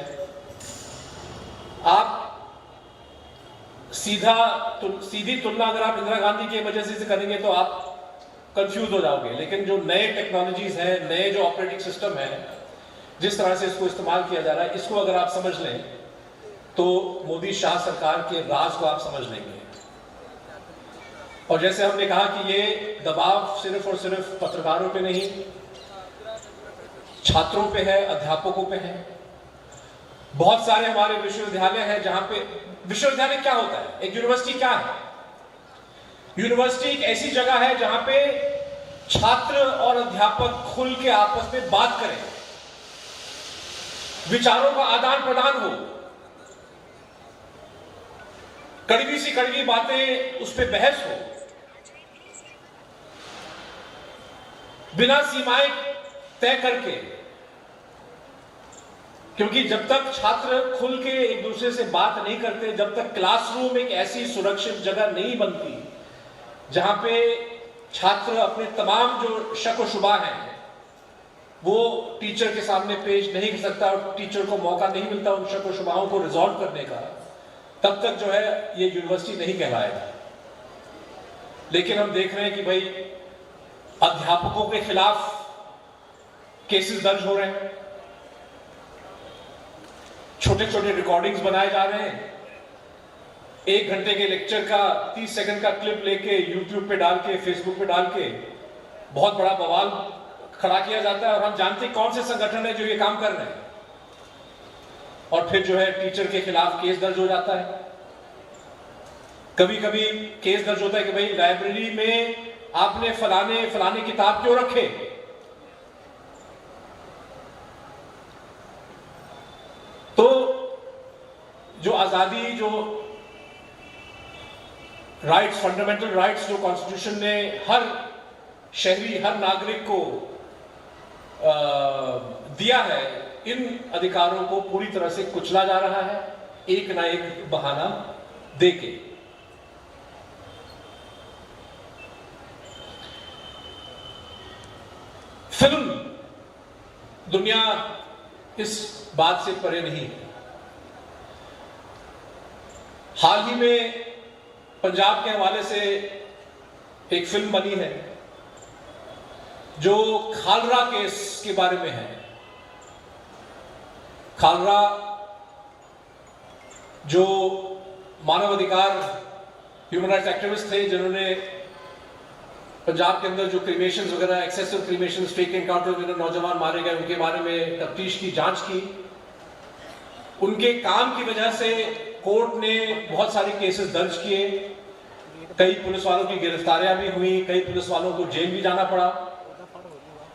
आप सीधी तुलना अगर आप इंदिरा गांधी की इमरजेंसी से करेंगे तो आप कंफ्यूज हो जाओगे। लेकिन जो नए टेक्नोलॉजीज हैं, नए जो ऑपरेटिंग सिस्टम है, जिस तरह से इसको इस्तेमाल किया जा रहा है, इसको अगर आप समझ लें तो मोदी शाह सरकार के राज को आप समझ लेंगे। और जैसे हमने कहा कि ये दबाव सिर्फ और सिर्फ पत्रकारों पे नहीं, छात्रों पे है, अध्यापकों पे है। बहुत सारे हमारे विश्वविद्यालय हैं जहां पे, विश्वविद्यालय क्या होता है, एक यूनिवर्सिटी क्या है? यूनिवर्सिटी एक ऐसी जगह है जहां पे छात्र और अध्यापक खुल के आपस में बात करें, विचारों का आदान प्रदान हो, कड़वी सी कड़वी बातें उस पर बहस हो, बिना सीमाएं तय करके। क्योंकि जब तक छात्र खुल के एक दूसरे से बात नहीं करते, जब तक क्लासरूम एक ऐसी सुरक्षित जगह नहीं बनती जहां पे छात्र अपने तमाम जो शक व शुबा हैं वो टीचर के सामने पेश नहीं कर सकता और टीचर को मौका नहीं मिलता उन शक व शुबाओं को रिजॉल्व करने का, तब तक जो है ये यूनिवर्सिटी नहीं कहलाएगा। लेकिन हम देख रहे हैं कि भाई अध्यापकों के खिलाफ केसेस दर्ज हो रहे हैं, छोटे छोटे रिकॉर्डिंग्स बनाए जा रहे हैं, 1 घंटे के लेक्चर का 30 सेकंड का क्लिप लेके यूट्यूब पे डाल के, फेसबुक पे डाल के बहुत बड़ा बवाल खड़ा किया जाता है। और हम जानते हैं कौन से संगठन है जो ये काम कर रहे हैं, और फिर जो है टीचर के खिलाफ केस दर्ज हो जाता है। कभी कभी केस दर्ज होता है कि भाई लाइब्रेरी में आपने फलाने किताब क्यों रखे। तो जो आजादी, जो राइट्स, फंडामेंटल राइट्स जो कॉन्स्टिट्यूशन ने हर शहरी, हर नागरिक को दिया है, इन अधिकारों को पूरी तरह से कुचला जा रहा है एक ना एक बहाना देके। फिल्म दुनिया इस बात से परे नहीं है। हाल ही में पंजाब के हवाले से एक फिल्म बनी है जो खालरा केस के बारे में है। खालरा जो मानवाधिकार ह्यूमन राइट्स एक्टिविस्ट थे जिन्होंने पंजाब के अंदर जो क्रीमेशंस वगैरह, एक्सेसिव क्रीमेशंस, फेक एनकाउंटर में नौजवान मारे गए, उनके बारे में तफ्तीश की, जांच की। उनके काम की वजह से कोर्ट ने बहुत सारे केसेस दर्ज किए, कई पुलिस वालों की गिरफ्तारियां भी हुई, कई पुलिस वालों को जेल भी जाना पड़ा।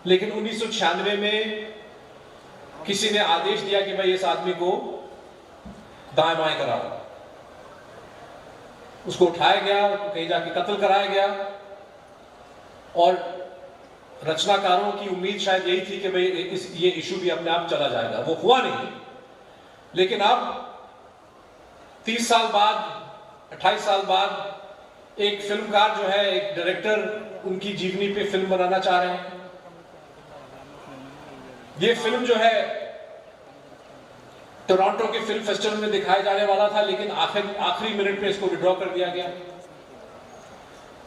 लेकिन 1996 में किसी ने आदेश दिया कि भाई इस आदमी को दाएं बाएं कराओ। उसको उठाया गया, कहीं जाके कत्ल कराया गया, और रचनाकारों की उम्मीद शायद यही थी कि भाई ये इशू भी अपने आप चला जाएगा। वो हुआ नहीं। लेकिन अब 30 साल बाद, 28 साल बाद एक फिल्मकार जो है, एक डायरेक्टर, उनकी जीवनी पे फिल्म बनाना चाह रहे हैं। ये फिल्म जो है टोरंटो के फिल्म फेस्टिवल में दिखाया जाने वाला था, लेकिन आखिरी मिनट में इसको विड्रॉ कर दिया गया।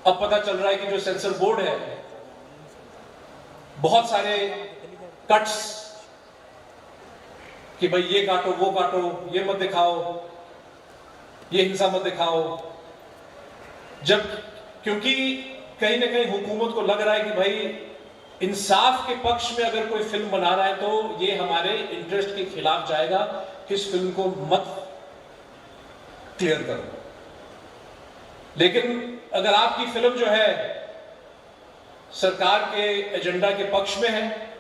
अब पता चल रहा है कि जो सेंसर बोर्ड है, बहुत सारे कट्स कि भाई ये काटो, वो काटो, ये मत दिखाओ, ये हिंसा मत दिखाओ। जब क्योंकि कहीं ना कहीं हुकूमत को लग रहा है कि भाई इंसाफ के पक्ष में अगर कोई फिल्म बना रहा है तो ये हमारे इंटरेस्ट के खिलाफ जाएगा, इस फिल्म को मत क्लियर करो। लेकिन अगर आपकी फिल्म जो है सरकार के एजेंडा के पक्ष में है,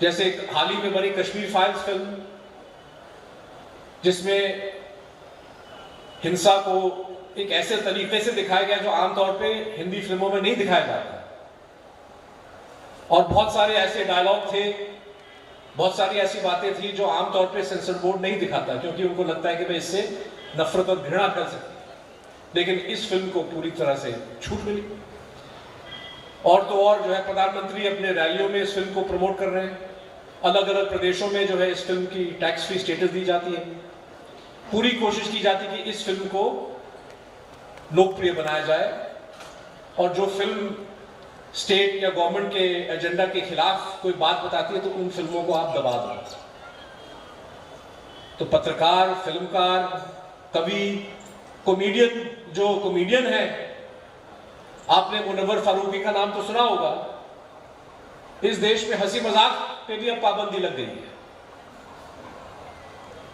जैसे हाल ही में बनी कश्मीर फाइल्स फिल्म, जिसमें हिंसा को एक ऐसे तरीके से दिखाया गया जो आमतौर पे हिंदी फिल्मों में नहीं दिखाया जाता, और बहुत सारे ऐसे डायलॉग थे, बहुत सारी ऐसी बातें थी जो आमतौर पे सेंसर बोर्ड नहीं दिखाता, क्योंकि उनको लगता है कि भाई इससे नफरत और घृणा कर सकती है। लेकिन इस फिल्म को पूरी तरह से छूट मिली। और तो और जो है, प्रधानमंत्री अपने रैलियों में इस फिल्म को प्रमोट कर रहे हैं। अलग अलग प्रदेशों में जो है इस फिल्म की टैक्स फ्री स्टेटस दी जाती है। पूरी कोशिश की जाती है कि इस फिल्म को लोकप्रिय बनाया जाए, और जो फिल्म स्टेट या गवर्नमेंट के एजेंडा के खिलाफ कोई बात बताती है तो उन फिल्मों को आप दबा दो। तो पत्रकार, फिल्मकार, कवि, कॉमेडियन, जो कॉमेडियन है, आपने मुनव्वर फारूकी का नाम तो सुना होगा। इस देश में हंसी मजाक पे भी अब पाबंदी लग गई है।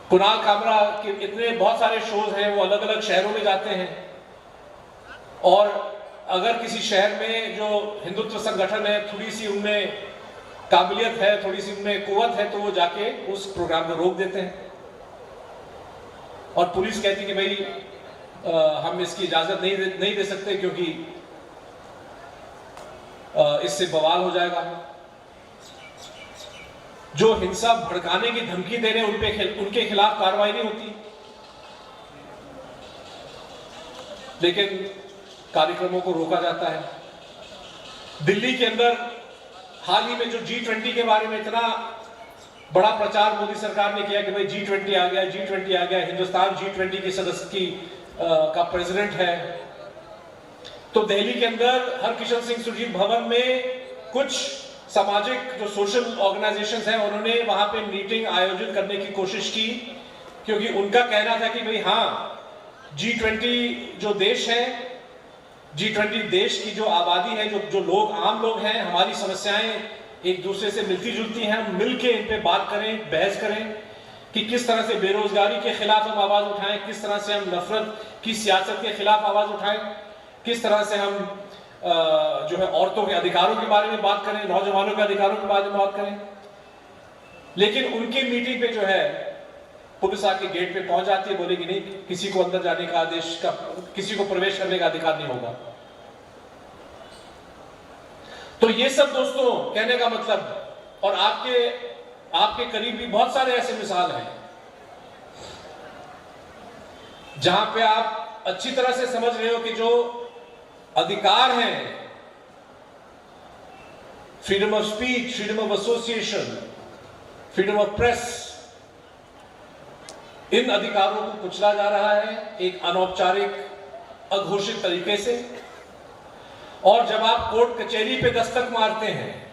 कुणाल कामरा के इतने बहुत सारे शोज हैं, वो अलग अलग शहरों में जाते हैं, और अगर किसी शहर में जो हिंदुत्व संगठन है, थोड़ी सी उनमें काबिलियत है, थोड़ी सी उनमें कुव्वत है, तो वो जाके उस प्रोग्राम को रोक देते हैं, और पुलिस कहती है कि भाई हम इसकी इजाजत नहीं दे सकते, क्योंकि इससे बवाल हो जाएगा। जो हिंसा भड़काने की धमकी दे रहे हैं उनके खिलाफ कार्रवाई नहीं होती। लेकिन कार्यक्रमों को रोका जाता है। दिल्ली के अंदर हाल ही में जो G20 के बारे में इतना बड़ा प्रचार मोदी सरकार ने किया कि भाई G20 आ गया, G20 आ गया, हिंदुस्तान G20 की सदस्य का प्रेसिडेंट है। तो दिल्ली के अंदर हरकिशन सिंह सुरजीत भवन में कुछ सामाजिक जो सोशल ऑर्गेनाइजेशंस हैं, उन्होंने वहां पे मीटिंग आयोजित करने की कोशिश की, क्योंकि उनका कहना था कि भाई हाँ, G20 जो देश है, G20 देश की जो आबादी है, जो लोग, आम लोग हैं, हमारी समस्याएं एक दूसरे से मिलती जुलती हैं। हम मिलके इन पे बात करें, बहस करें कि किस तरह से बेरोजगारी के खिलाफ हम आवाज उठाएं, किस तरह से हम नफरत की सियासत के खिलाफ आवाज उठाएं, किस तरह से हम जो है औरतों के अधिकारों के बारे में बात करें, नौजवानों के अधिकारों के बारे में बात करें। लेकिन उनकी मीटिंग पे जो है पुलिस आके गेट पे पहुंच जाती है, बोलेगी नहीं, किसी को अंदर जाने का आदेश का, किसी को प्रवेश करने का अधिकार नहीं होगा। तो ये सब दोस्तों कहने का मतलब, और आपके करीब भी बहुत सारे ऐसे मिसाल हैं जहां पे आप अच्छी तरह से समझ रहे हो कि जो अधिकार हैं, freedom of speech, freedom of association, freedom of press, इन अधिकारों को कुचला जा रहा है एक अनौपचारिक, अघोषित तरीके से। और जब आप कोर्ट कचहरी पे दस्तक मारते हैं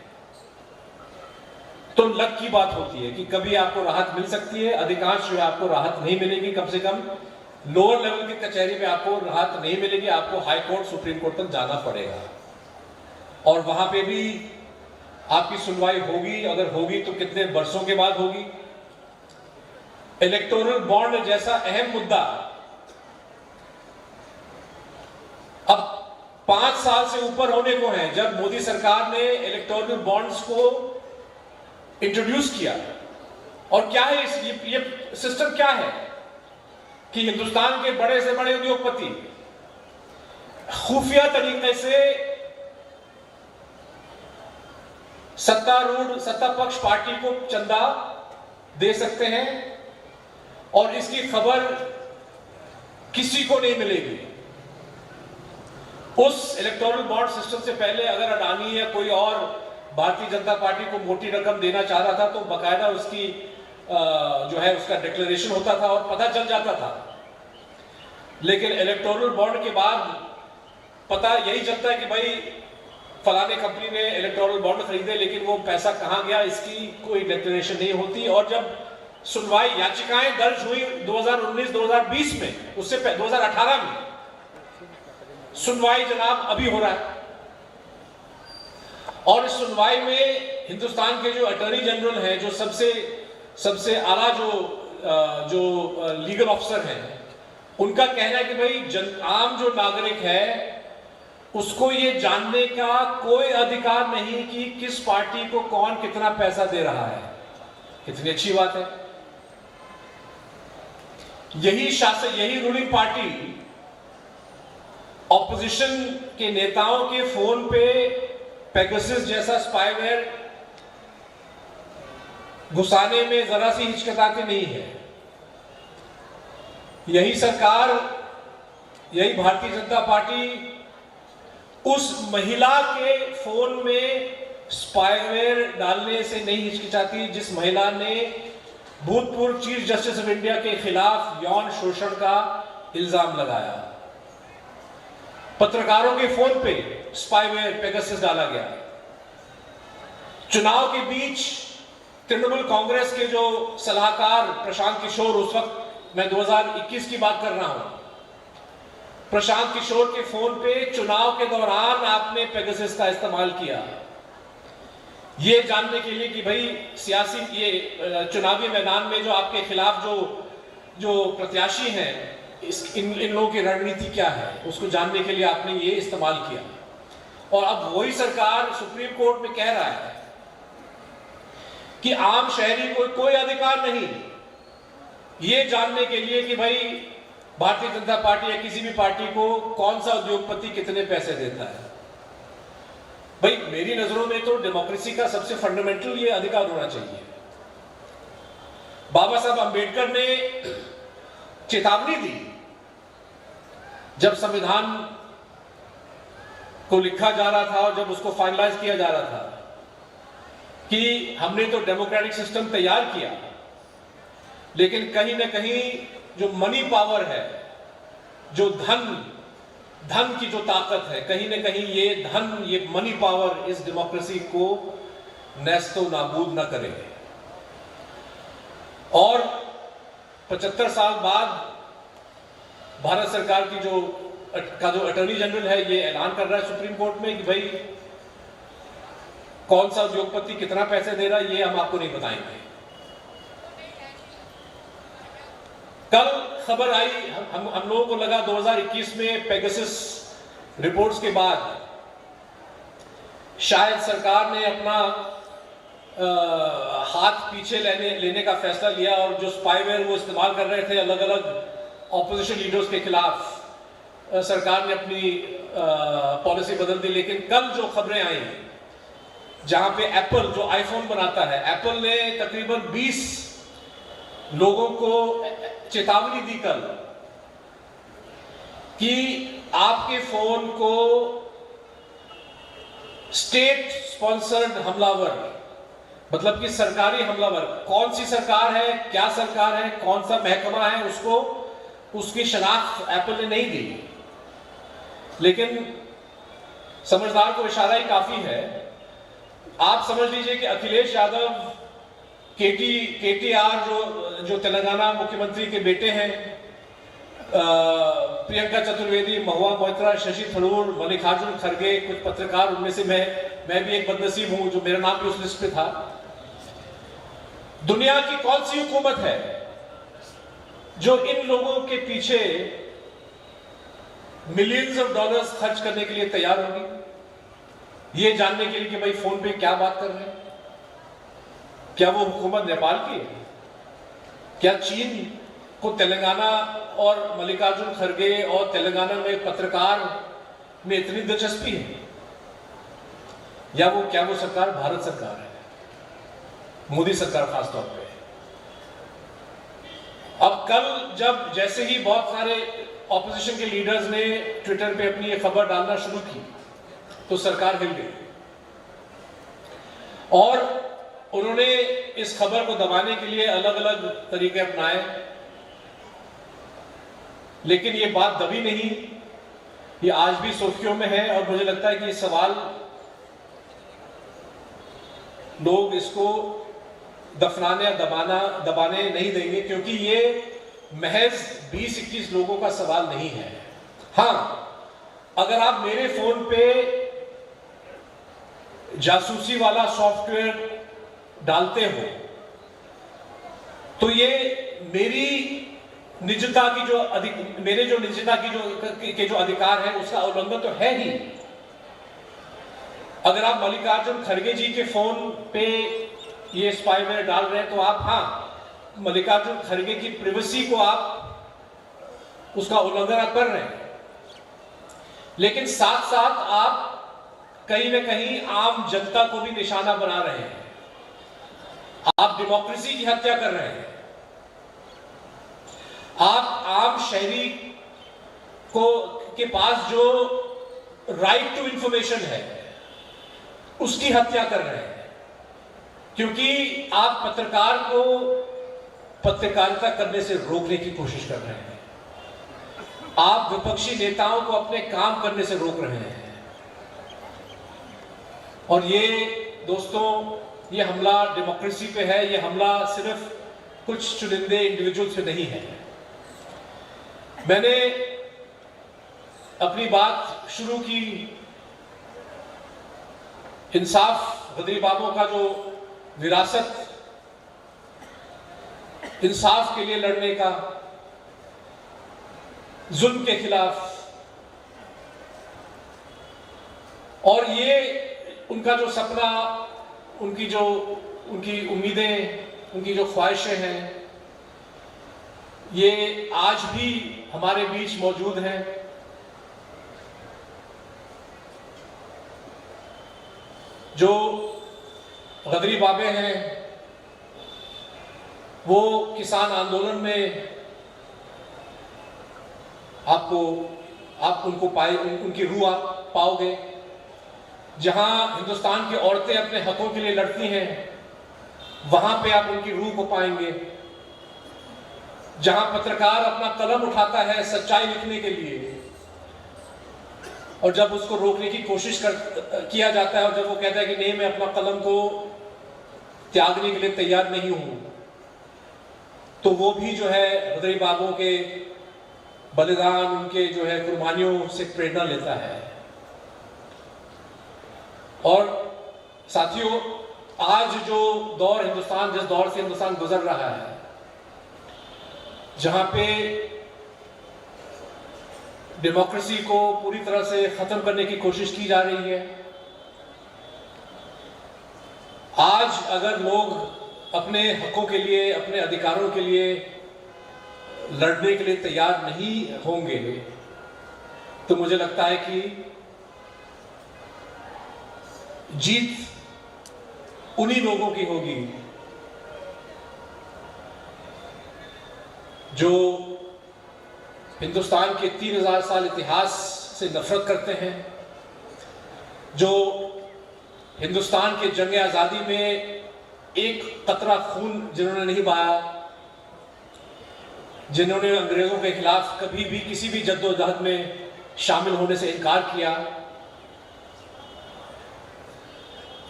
तो लक की बात होती है कि कभी आपको राहत मिल सकती है, अधिकांश जो है आपको राहत नहीं मिलेगी। कम से कम लोअर लेवल की कचहरी में आपको राहत नहीं मिलेगी, आपको हाई कोर्ट, सुप्रीम कोर्ट तक जाना पड़ेगा। और वहां पे भी आपकी सुनवाई होगी, अगर होगी तो कितने वर्षों के बाद होगी। इलेक्टोरल बॉन्ड जैसा अहम मुद्दा अब 5 साल से ऊपर होने को है जब मोदी सरकार ने इलेक्टोरल बॉन्ड्स को इंट्रोड्यूस किया। और क्या है ये सिस्टम क्या है कि हिंदुस्तान के बड़े से बड़े उद्योगपति खुफिया तरीके से सत्ता पक्ष पार्टी को चंदा दे सकते हैं और इसकी खबर किसी को नहीं मिलेगी। उस इलेक्टोरल बॉन्ड सिस्टम से पहले अगर अडानी या कोई और भारतीय जनता पार्टी को मोटी रकम देना चाह रहा था तो बकायदा उसकी जो है उसका डिक्लेरेशन होता था और पता चल जाता था। लेकिन इलेक्टोरल बॉन्ड के बाद पता यही चलता है कि भाई फलाने कंपनी ने इलेक्टोरल बॉन्ड खरीदे, लेकिन वो पैसा कहां गया इसकी कोई डिक्लेरेशन नहीं होती। और जब सुनवाई याचिकाएं दर्ज हुई 2019-2020 में, उससे 2018 में सुनवाई जनाब अभी हो रहा है। और इस सुनवाई में हिंदुस्तान के जो अटॉर्नी जनरल हैं, जो सबसे आला जो लीगल ऑफिसर हैं, उनका कहना है कि भाई आम जो नागरिक है उसको ये जानने का कोई अधिकार नहीं कि किस पार्टी को कौन कितना पैसा दे रहा है। कितनी अच्छी बात है। यही रूलिंग पार्टी ऑपोजिशन के नेताओं के फोन पे पेगासस जैसा स्पाईवेयर घुसाने में जरा सी हिचकिचाती नहीं है। यही सरकार, यही भारतीय जनता पार्टी उस महिला के फोन में स्पाईवेयर डालने से नहीं हिचकिचाती जिस महिला ने भूतपूर्व चीफ जस्टिस ऑफ इंडिया के खिलाफ यौन शोषण का इल्जाम लगाया। पत्रकारों के फोन पे स्पाईवेयर पेगासस डाला गया। चुनाव के बीच तृणमूल कांग्रेस के जो सलाहकार प्रशांत किशोर, उस वक्त मैं 2021 की बात कर रहा हूं, प्रशांत किशोर के फोन पे चुनाव के दौरान आपने पेगासस का इस्तेमाल किया, ये जानने के लिए कि भाई सियासी ये चुनावी मैदान में जो आपके खिलाफ जो प्रत्याशी हैं इन लोगों की रणनीति क्या है, उसको जानने के लिए आपने ये इस्तेमाल किया। और अब वही सरकार सुप्रीम कोर्ट में कह रहा है कि आम शहरी को कोई अधिकार नहीं ये जानने के लिए कि भाई भारतीय जनता पार्टी या किसी भी पार्टी को कौन सा उद्योगपति कितने पैसे देता है। भाई मेरी नजरों में तो डेमोक्रेसी का सबसे फंडामेंटल ये अधिकार होना चाहिए। बाबा साहब अंबेडकर ने चेतावनी दी जब संविधान को लिखा जा रहा था और जब उसको फाइनलाइज किया जा रहा था कि हमने तो डेमोक्रेटिक सिस्टम तैयार किया, लेकिन कहीं ना कहीं जो मनी पावर है, जो धन की जो ताकत है, कहीं ना कहीं ये मनी पावर इस डेमोक्रेसी को नैस्तो नाबूद न करे। और 75 साल बाद भारत सरकार की जो अटॉर्नी जनरल है ये ऐलान कर रहा है सुप्रीम कोर्ट में कि भाई कौन सा उद्योगपति कितना पैसे दे रहा है ये हम आपको नहीं बताएंगे। कल खबर आई, हम लोगों को लगा 2021 में पेगासस रिपोर्ट्स के बाद शायद सरकार ने अपना हाथ पीछे लेने का फैसला लिया और जो स्पाईवेयर वो इस्तेमाल कर रहे थे अलग अलग ऑपोजिशन लीडर्स के खिलाफ, सरकार ने अपनी पॉलिसी बदल दी। लेकिन कल जो खबरें आई जहां पे एप्पल जो आईफोन बनाता है, एप्पल ने तकरीबन 20 लोगों को चेतावनी दी कल कि आपके फोन को स्टेट स्पॉन्सर्ड हमलावर, मतलब कि सरकारी हमलावर, कौन सी सरकार है, क्या सरकार है, कौन सा महकमा है, उसकी शनाख्त एप्पल ने नहीं दी। लेकिन समझदार को इशारा ही काफी है। आप समझ लीजिए कि अखिलेश यादव केटीआर जो तेलंगाना मुख्यमंत्री के बेटे हैं, प्रियंका चतुर्वेदी, महुआ मोइत्रा, शशि थरूर, मल्लिकार्जुन खड़गे, कुछ पत्रकार, उनमें से मैं भी एक बदनसीब हूं जो मेरा नाम भी उस लिस्ट पे था। दुनिया की कौन सी हुकूमत है जो इन लोगों के पीछे मिलियंस ऑफ डॉलर्स खर्च करने के लिए तैयार होगी, ये जानने के लिए कि भाई फोन पे क्या बात कर रहे हैं? क्या वो हुकूमत नेपाल की है? क्या चीन को तेलंगाना और मल्लिकार्जुन खड़गे और तेलंगाना में पत्रकार में इतनी दिलचस्पी है? या क्या वो सरकार भारत सरकार है, मोदी सरकार खासतौर पे? अब कल जब जैसे ही बहुत सारे ऑपोजिशन के लीडर्स ने ट्विटर पे अपनी ये खबर डालना शुरू की तो सरकार हिल गई और उन्होंने इस खबर को दबाने के लिए अलग अलग तरीके अपनाए, लेकिन ये बात दबी नहीं, ये आज भी सुर्खियों में है। और मुझे लगता है कि ये सवाल लोग इसको दफनाने या दबाने नहीं देंगे, क्योंकि ये महज 20-21 लोगों का सवाल नहीं है। हां, अगर आप मेरे फोन पे जासूसी वाला सॉफ्टवेयर डालते हो तो ये मेरी निजता की मेरे जो निजता की जो अधिकार है उसका उल्लंघन तो है ही। अगर आप मल्लिकार्जुन खड़गे जी के फोन पे ये स्पाईवेयर डाल रहे हैं तो आप, हाँ, मल्लिकार्जुन खड़गे की प्राइवेसी को आप उसका उल्लंघन आप कर रहे हैं, लेकिन साथ साथ आप कहीं ना कहीं आम जनता को भी निशाना बना रहे हैं। आप डेमोक्रेसी की हत्या कर रहे हैं। आप आम शहरी के पास जो राइट टू इंफॉर्मेशन है उसकी हत्या कर रहे हैं, क्योंकि आप पत्रकार को पत्रकारिता करने से रोकने की कोशिश कर रहे हैं। आप विपक्षी नेताओं को अपने काम करने से रोक रहे हैं। और ये दोस्तों, ये हमला डेमोक्रेसी पे है, ये हमला सिर्फ कुछ चुनिंदे इंडिविजुअल्स पे नहीं है। मैंने अपनी बात शुरू की इंसाफ गदरी बाबू का जो विरासत, इंसाफ के लिए लड़ने का, जुल्म के खिलाफ, और ये उनका जो सपना, उनकी उम्मीदें, उनकी जो ख्वाहिशें हैं, ये आज भी हमारे बीच मौजूद हैं। जो गदरी बाबे हैं वो किसान आंदोलन में आप उनकी रूह आप पाओगे। जहां हिंदुस्तान की औरतें अपने हकों के लिए लड़ती हैं वहां पे आप उनकी रूह को पाएंगे। जहां पत्रकार अपना कलम उठाता है सच्चाई लिखने के लिए, और जब उसको रोकने की कोशिश किया जाता है और जब वो कहता है कि नहीं, मैं अपना कलम को त्यागने के लिए तैयार नहीं हूं, तो वो भी जो है गदरी बाबू के बलिदान, उनके जो है कुर्बानियों से प्रेरणा लेता है। और साथियों, आज जो दौर जिस दौर से हिंदुस्तान गुजर रहा है, जहां पे डेमोक्रेसी को पूरी तरह से खत्म करने की कोशिश की जा रही है, आज अगर लोग अपने हकों के लिए, अपने अधिकारों के लिए लड़ने के लिए तैयार नहीं होंगे, तो मुझे लगता है कि जीत उन्हीं लोगों की होगी जो हिंदुस्तान के 3000 साल इतिहास से नफरत करते हैं, जो हिंदुस्तान के जंग आज़ादी में एक कतरा खून जिन्होंने नहीं बहाया, जिन्होंने अंग्रेजों के खिलाफ कभी भी किसी भी जद्दोजहद में शामिल होने से इनकार किया।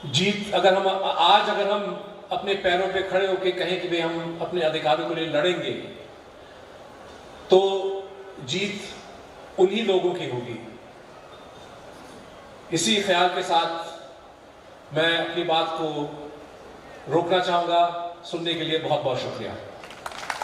जीत अगर हम अपने पैरों पे खड़े होकर कहें कि भाई हम अपने अधिकारों के लिए लड़ेंगे, तो जीत उन्हीं लोगों की होगी। इसी ख्याल के साथ मैं अपनी बात को रोकना चाहूंगा। सुनने के लिए बहुत बहुत शुक्रिया।